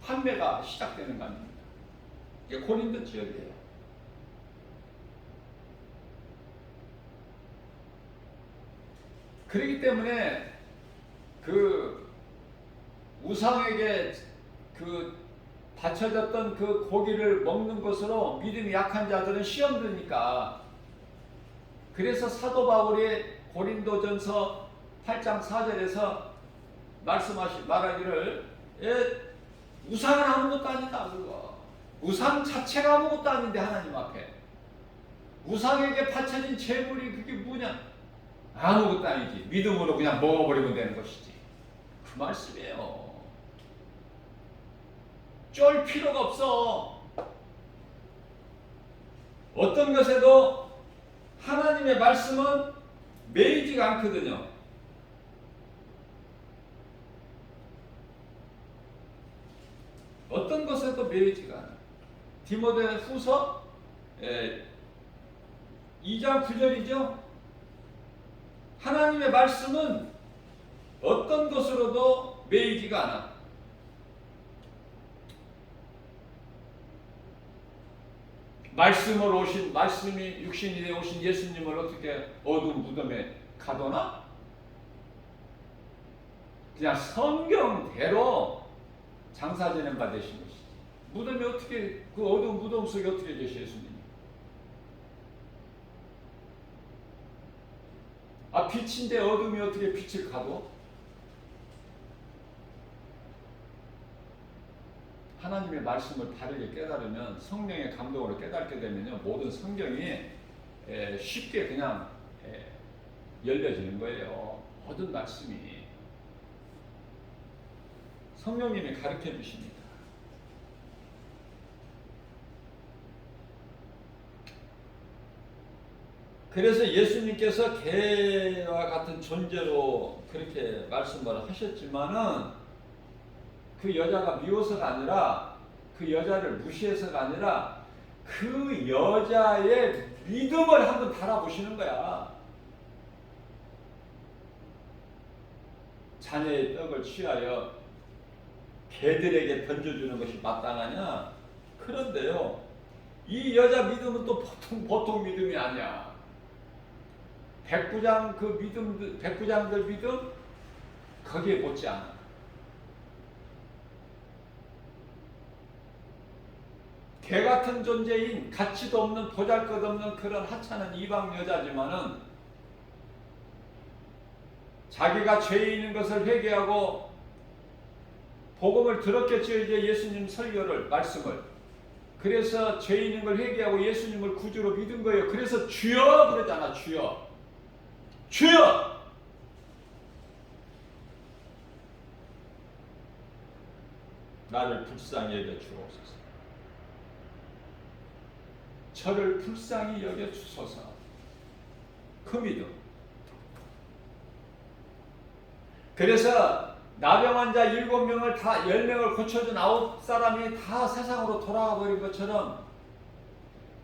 판매가 시작되는 거 아닙니까? 이게 고린도 지역이에요. 그렇기 때문에 그 우상에게 그 바쳐졌던 그 고기를 먹는 것으로 믿음이 약한 자들은 시험 드니까, 그래서 사도 바울이 고린도전서 8장 4절에서 말하기를 우상은 아무것도 아니다. 그거 우상 자체가 아무것도 아닌데 하나님 앞에 우상에게 바쳐진 재물이 그게 뭐냐? 아무것도 아니지. 믿음으로 그냥 먹어버리면 되는 것이지. 그 말씀이에요. 쫄 필요가 없어. 어떤 것에도 하나님의 말씀은 매이지가 않거든요. 어떤 것에도 매이지가 않아. 디모데 후서 2장 9절이죠. 하나님의 말씀은 어떤 것으로도 매이지가 않아. 말씀이 육신이 되어 오신 예수님을 어떻게 어두운 무덤에 가둬놔? 그냥 성경대로 장사 지낸 바 되신 것이지. 무덤이 어떻게, 그 어두운 무덤 속에 어떻게 계시 예수님이? 빛인데 어둠이 어떻게 빛을 가둬? 하나님의 말씀을 바르게 깨달으면, 성령의 감동으로 깨닫게 되면요, 모든 성경이 쉽게 그냥 열려지는 거예요. 모든 말씀이 성령님이 가르쳐 주십니다. 그래서 예수님께서 개와 같은 존재로 그렇게 말씀을 하셨지만은, 그 여자가 미워서가 아니라, 그 여자를 무시해서가 아니라, 그 여자의 믿음을 한번 바라보시는 거야. 자녀의 떡을 취하여 개들에게 던져주는 것이 마땅하냐? 그런데요, 이 여자 믿음은 또 보통 믿음이 아니야. 백부장들 믿음, 거기에 못지 않아. 개 같은 존재인, 가치도 없는, 보잘것없는 그런 하찮은 이방 여자지만은, 자기가 죄 있는 것을 회개하고 복음을 들었겠죠. 이제 예수님 설교를, 말씀을. 그래서 죄 있는 걸 회개하고 예수님을 구주로 믿은 거예요. 그래서 주여 그러잖아. 주여, 주여. 나를 불쌍히 여겨 주옵소서. 저를 불쌍히 여겨 주소서. 그 믿음. 그래서 나병 환자 7명을 다 10명을 고쳐준 9사람이 다 세상으로 돌아가 버린 것처럼,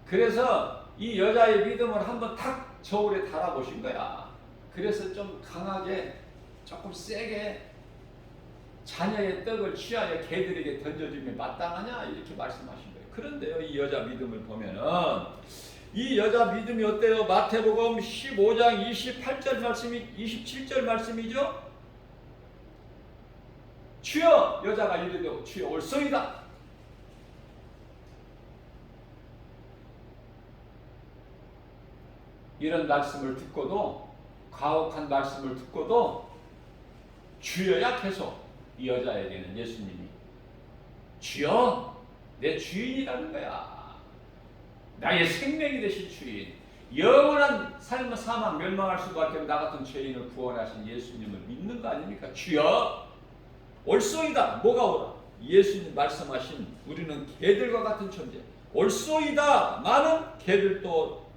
그래서 이 여자의 믿음을 한번 탁 저울에 달아보신 거야. 그래서 좀 강하게, 조금 세게 자녀의 떡을 취하여 개들에게 던져주면 마땅하냐? 이렇게 말씀하신 거예요. 그런데요, 이 여자 믿음을 보면은, 이 여자 믿음이 어때요? 마태복음 15장 28절 말씀이, 27절 말씀이죠? 주여, 여자가 이르되 주여 올소이다. 이런 말씀을 듣고도, 가혹한 말씀을 듣고도 주여야 계속 이 여자에게는 예수님이 주여, 내 주인이라는 거야. 나의 생명이 되신 주인, 영원한 삶과 사망 멸망할 수밖에 없는 나 같은 죄인을 구원하신 예수님을 믿는 거 아닙니까? 주여 올소이다. 뭐가 오라? 예수님 말씀하신 우리는 개들과 같은 존재. 올소이다. 많은 개들도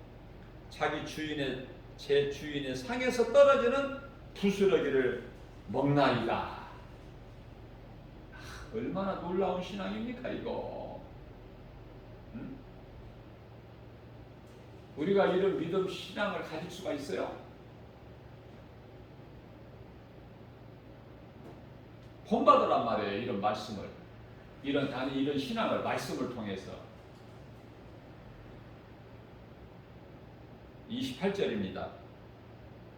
자기 주인의, 제 주인의 상에서 떨어지는 부스러기를 먹나이다. 얼마나 놀라운 신앙입니까 이거? 응? 우리가 이런 믿음 신앙을 가질 수가 있어요? 본받으란 말이에요. 이런 말씀을, 이런 신앙을 말씀을 통해서. 28절입니다.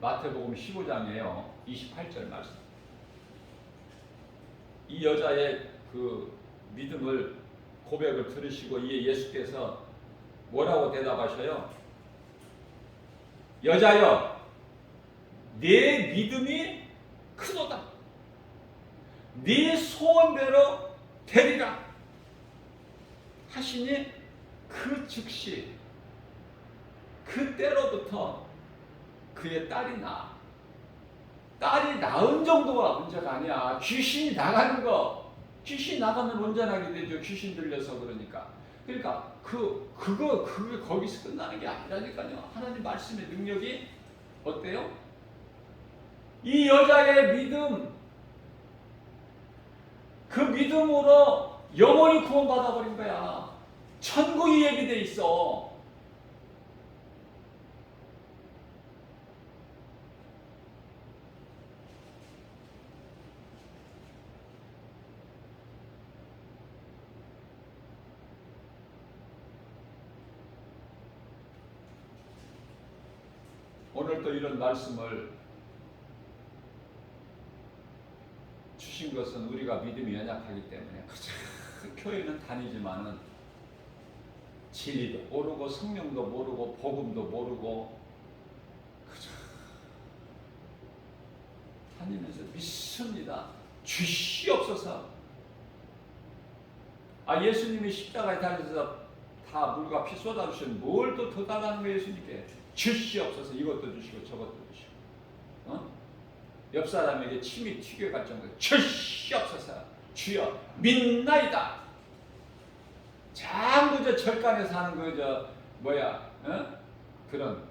마태복음 15장이에요. 28절 말씀. 이 여자의 그 믿음을, 고백을 들으시고 이에 예수께서 뭐라고 대답하셔요? 여자여, 네 믿음이 크도다. 네 소원대로 되리라 하시니 그 즉시 그때로부터 그의 딸이 낳은 정도가 문제가 아니야. 귀신이 나가는 거, 귀신 나가면 온전하게 되죠. 귀신 들려서. 그러니까 그게 거기서 끝나는 게 아니라니까요. 하나님 말씀의 능력이 어때요? 이 여자의 믿음, 그 믿음으로 영원히 구원받아 버린 거야. 천국이 예비돼 있어. 오늘 또 이런 말씀을 주신 것은 우리가 믿음이 연약하기 때문에. 교회는 다니지만은 진리도 모르고 성령도 모르고 복음도 모르고 다니면서 믿습니다. 주시옵소서. 예수님이 십자가에 달려서 다 물과 피 쏟아주신 뭘 또 더 달라는 거예요. 예수님께 주시옵소서. 이것도 주시고 저것도 주시고. 옆 사람에게 침이 튀겨갈 정도로 주시옵소서. 주여 믿나이다. 자꾸 저 절간에서 하는 그런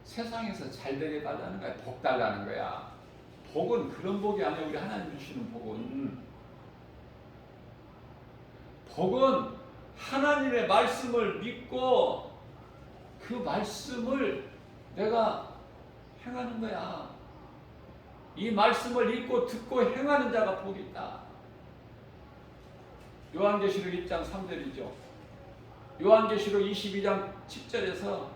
세상에서 잘 되게 달라는 거야. 복 달라는 거야. 복은 그런 복이 아니야. 우리 하나님 주시는 복은 하나님의 말씀을 믿고 그 말씀을 내가 행하는 거야. 이 말씀을 읽고 듣고 행하는 자가 복이 있다. 요한계시록 1장 3절이죠. 요한계시록 22장 10절에서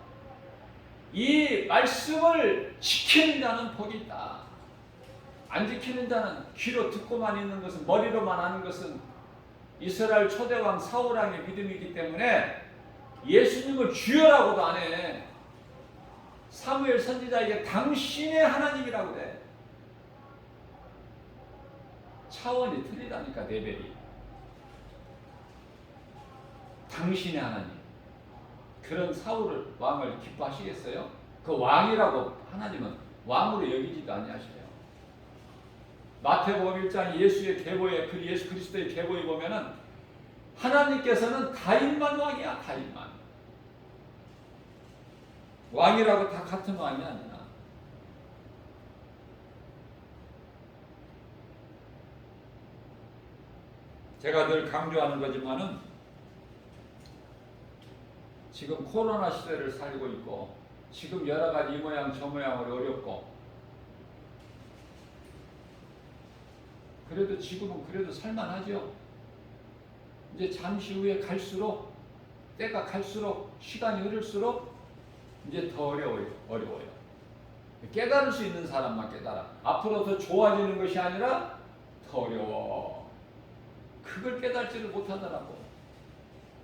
이 말씀을 지키는 자는 복이 있다. 안 지키는 자는 귀로 듣고만 있는 것은, 머리로만 아는 것은 이스라엘 초대왕 사울왕의 믿음이기 때문에 예수님을 주여라고도 안 해. 사무엘 선지자에게 당신의 하나님이라고 그래. 차원이 틀리다니까. 레벨이. 당신의 하나님. 그런 사울을 왕을 기뻐하시겠어요? 그 왕이라고 하나님은 왕으로 여기지도 아니하셔요. 마태복음 1장 예수의 계보에, 그 예수 그리스도의 계보에 보면은 하나님께서는 다윗만 왕이야. 다윗만. 왕이라고 다 같은 왕이 아니야. 제가 늘 강조하는 거지만은 지금 코로나 시대를 살고 있고, 지금 여러 가지 이 모양 저 모양으로 어렵고, 그래도 지금은 그래도 살만하죠. 이제 잠시 후에 갈수록, 때가 갈수록, 시간이 흐를수록 이제 더 어려워요. 깨달을 수 있는 사람만 깨달아. 앞으로 더 좋아지는 것이 아니라 더 어려워. 그걸 깨달지를 못하더라고.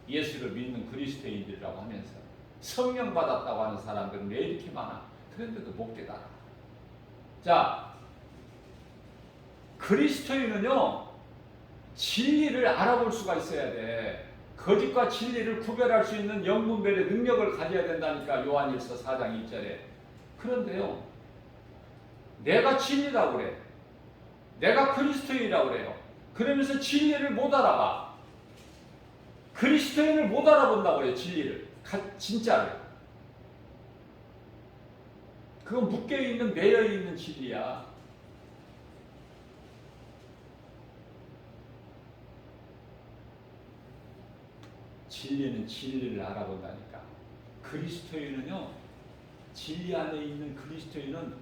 예수를 믿는 그리스도인들이라고 하면서 성령 받았다고 하는 사람들은 왜 이렇게 많아? 그런데도 못 깨달아. 자, 그리스도인은요, 진리를 알아볼 수가 있어야 돼. 거짓과 진리를 구별할 수 있는 영분별의 능력을 가져야 된다니까. 요한일서 4장 1절에. 그런데요, 내가 진리라고 그래. 내가 그리스도인이라고 그래요. 그러면서 진리를 못 알아봐. 그리스도인을 못 알아본다고 그래요. 진리를. 진짜를. 그건 묶여있는, 매여있는 진리야. 진리는 진리를 알아본다니까. 그리스도인은요, 진리 안에 있는 그리스도인은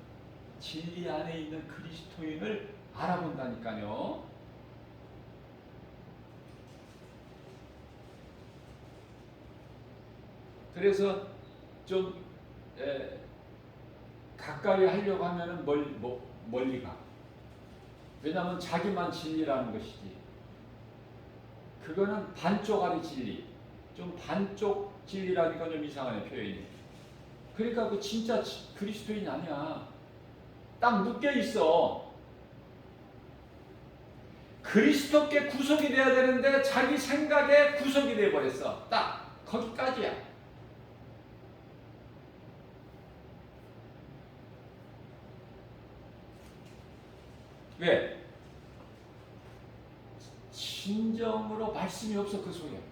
진리 안에 있는 그리스도인을 알아본다니까요. 그래서 좀 가까이 하려고 하면은 멀리 가. 왜냐하면 자기만 진리라는 것이지. 그거는 반쪽짜리 진리. 좀 반쪽 진리라니까 좀 이상하네, 표현이. 그러니까 그 진짜 그리스도인 아니야. 딱 묶여 있어. 그리스도께 구속이 돼야 되는데 자기 생각에 구속이 돼 버렸어. 딱 거기까지야. 왜? 진정으로 말씀이 없어. 그 속에.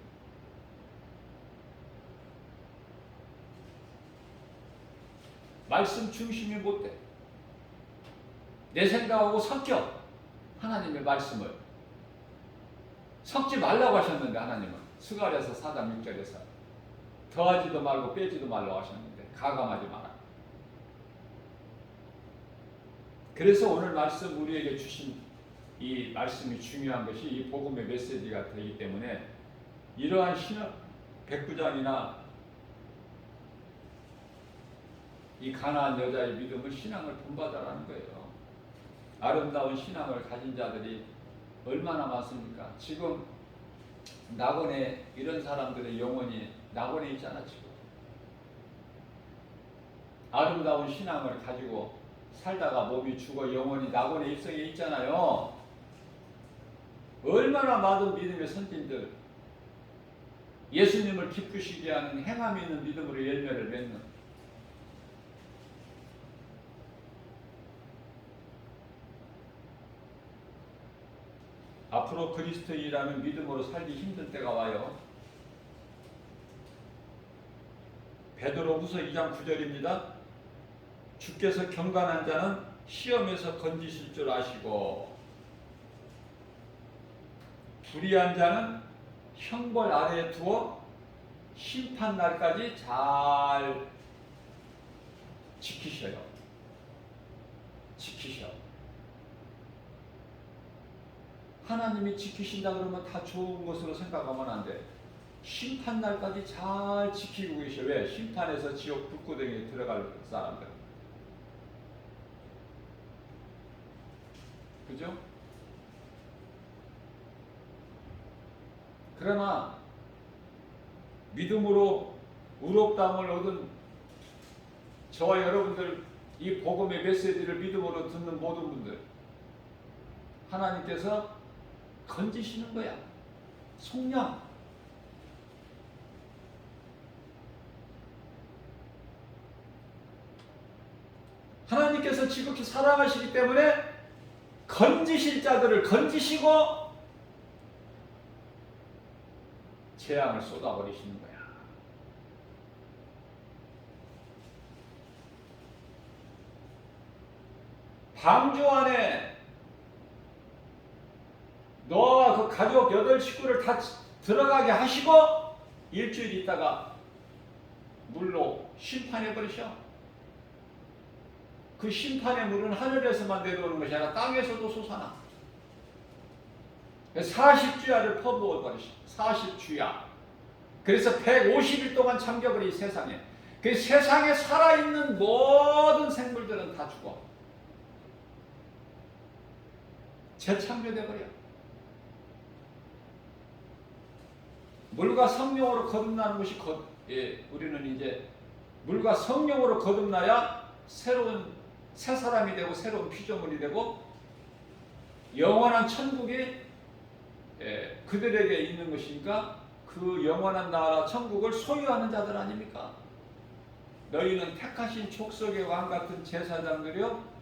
말씀 중심이 못 돼. 내 생각하고 섞여. 하나님의 말씀을 섞지 말라고 하셨는데, 하나님은 스가랴서 4장 6절에서 더하지도 말고 빼지도 말라고 하셨는데 가감하지 마라. 그래서 오늘 말씀 우리에게 주신 이 말씀이 중요한 것이 이 복음의 메시지가 되기 때문에 이러한 신학 백부장이나 이 가나안 여자의 믿음을 신앙을 본받아라는 거예요. 아름다운 신앙을 가진 자들이 얼마나 많습니까? 지금 낙원에 이런 사람들의 영혼이 낙원에 있잖아. 지금 아름다운 신앙을 가지고 살다가 몸이 죽어 영혼이 낙원에 입성해 있잖아요. 얼마나 많은 믿음의 선진들, 예수님을 기쁘시게 하는 행함이 있는 믿음으로 열매를 맺는. 앞으로 그리스도인이라면 믿음으로 살기 힘든 때가 와요. 베드로후서 2장 9절입니다. 주께서 경건한 자는 시험에서 건지실 줄 아시고 불의한 자는 형벌 아래에 두어 심판 날까지 잘 지키셔요. 지키셔. 하나님이 지키신다 그러면 다 좋은 것으로 생각하면 안 돼. 심판 날까지 잘 지키고 계셔. 왜? 심판에서 지옥 불구덩이에 들어갈 사람들. 그죠? 그러나 믿음으로 의롭다함을 얻은 저와 여러분들, 이 복음의 메시지를 믿음으로 듣는 모든 분들, 하나님께서 건지시는 거야. 속량. 하나님께서 지극히 사랑하시기 때문에 건지실 자들을 건지시고 재앙을 쏟아버리시는 거야. 방주 안에 너와 그 가족 8식구를 다 들어가게 하시고 일주일 있다가 물로 심판해 버리셔. 그 심판의 물은 하늘에서만 내려오는 것이 아니라 땅에서도 솟아나. 40주야를 퍼부어 버리셔. 40주야. 그래서 150일 동안 잠겨버린 세상에. 그 세상에 살아있는 모든 생물들은 다 죽어. 재창조돼 버려. 물과 성령으로 거듭나는 것이 우리는 이제 물과 성령으로 거듭나야 새로운 새 사람이 되고 새로운 피조물이 되고 영원한 천국이 그들에게 있는 것이니까 그 영원한 나라 천국을 소유하는 자들 아닙니까? 너희는 택하신 족속의 왕 같은 제사장들이요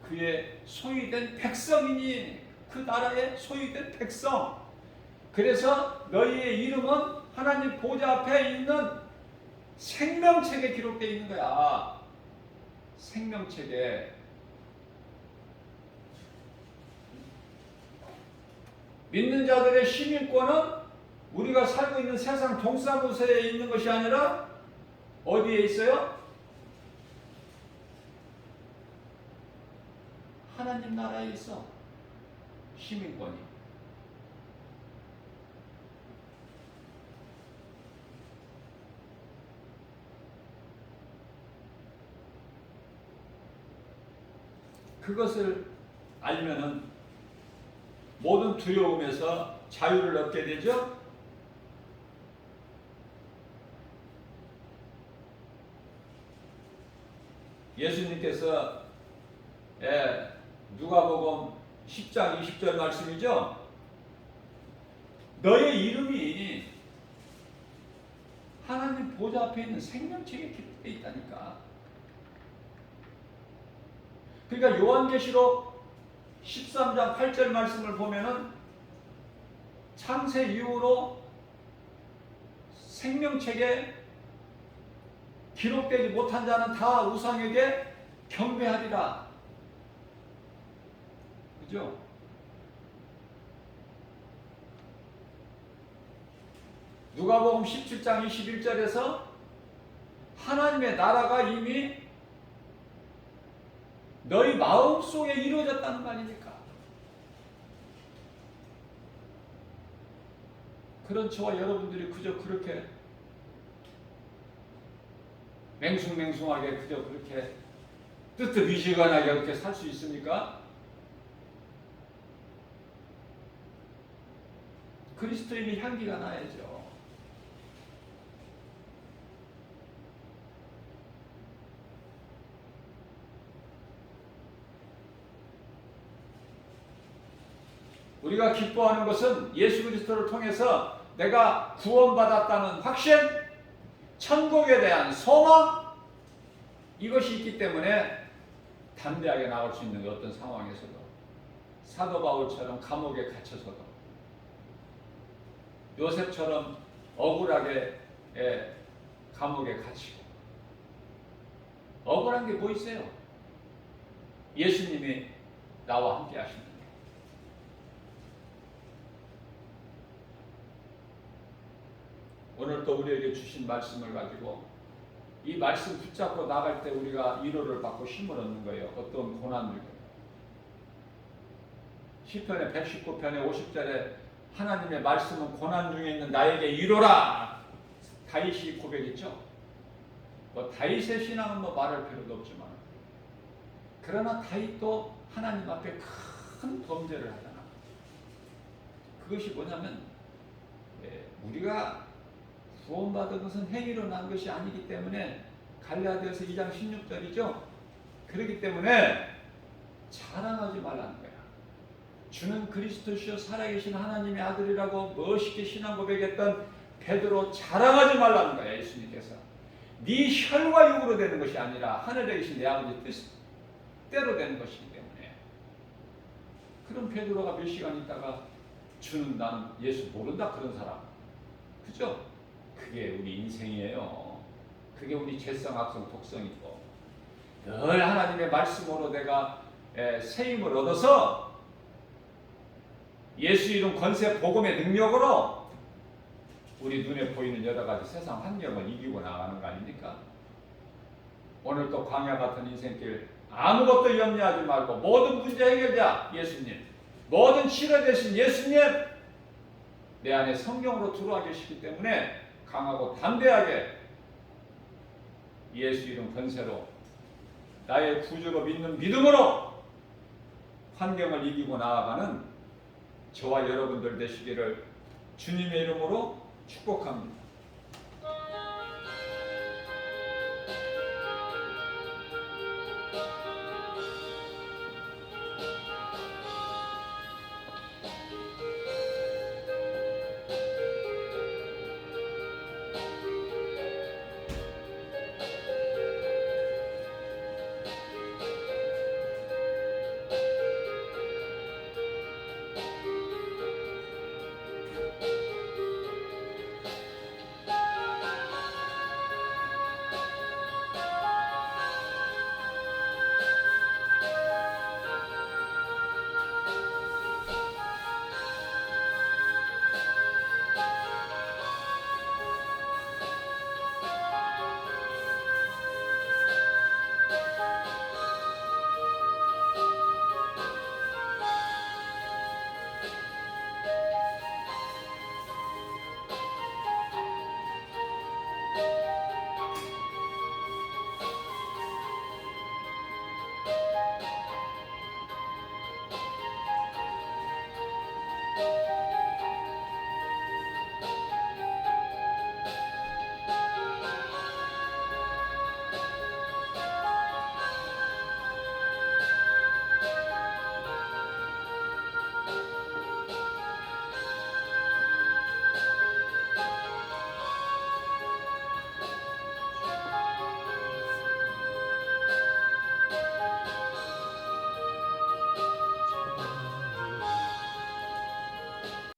그의 소유된 백성이니, 그 나라의 소유된 백성. 그래서 너희의 이름은 하나님 보좌 앞에 있는 생명책에 기록되어 있는 거야. 생명책에. 믿는 자들의 시민권은 우리가 살고 있는 세상 동사무소에 있는 것이 아니라 어디에 있어요? 하나님 나라에 있어. 시민권이. 그것을 알면은 모든 두려움에서 자유를 얻게 되죠. 예수님께서 누가복음 10장 20절 말씀이죠. 너의 이름이 하나님 보좌 앞에 있는 생명책에 기록되어 있다니까. 그러니까 요한계시록 13장 8절 말씀을 보면은 창세 이후로 생명책에 기록되지 못한 자는 다 우상에게 경배하리라. 그죠? 누가복음 17장 21절에서 하나님의 나라가 이미 너희 마음속에 이루어졌다는 말이니까. 그런 저와 여러분들이 그저 그렇게 맹숭맹숭하게 그저 그렇게 뜨뜻미지근하게 그렇게 살 수 있습니까? 그리스도인의 향기가 나야죠. 우리가 기뻐하는 것은 예수 그리스도를 통해서 내가 구원받았다는 확신, 천국에 대한 소망, 이것이 있기 때문에 담대하게 나올 수 있는 어떤 상황에서도, 사도 바울처럼 감옥에 갇혀서도, 요셉처럼 억울하게 감옥에 갇히고. 억울한 게 뭐 있어요? 예수님이 나와 함께 하신다. 오늘 또 우리에게 주신 말씀을 가지고 이 말씀 붙잡고 나갈 때 우리가 위로를 받고 힘을 얻는 거예요. 어떤 고난 중에. 시편의 119편의 50절에 하나님의 말씀은 고난 중에 있는 나에게 이로라. 다윗이 고백했죠. 뭐 다윗의 신앙은 뭐 말할 필요도 없지만, 그러나 다윗도 하나님 앞에 큰 범죄를 하잖아. 그것이 뭐냐면 우리가 구원받은 것은 행위로 난 것이 아니기 때문에, 갈라디아서 2장 16절이죠. 그렇기 때문에 자랑하지 말라는 거야. 주는 그리스도시요 살아계신 하나님의 아들이라고 멋있게 신앙 고백했던 베드로 자랑하지 말라는 거야. 예수님께서 네 혈과 육으로 되는 것이 아니라 하늘에 계신 내 아버지 뜻대로 되는 것이기 때문에. 그럼 베드로가 몇 시간 있다가 주는 나는 예수 모른다 그런 사람, 그죠? 그게 우리 인생이에요. 그게 우리 죄성, 악성, 독성이고, 늘 하나님의 말씀으로 내가 세임을 얻어서 예수 이름 권세 복음의 능력으로 우리 눈에 보이는 여러 가지 세상 환경을 이기고 나가는 거 아닙니까? 오늘 또 광야 같은 인생길 아무것도 염려하지 말고 모든 문제 해결자 예수님, 모든 치료 대신 예수님 내 안에 성령으로 들어와 계시기 때문에 강하고 담대하게 예수 이름 권세로 나의 구주로 믿는 믿음으로 환경을 이기고 나아가는 저와 여러분들 되시기를 주님의 이름으로 축복합니다.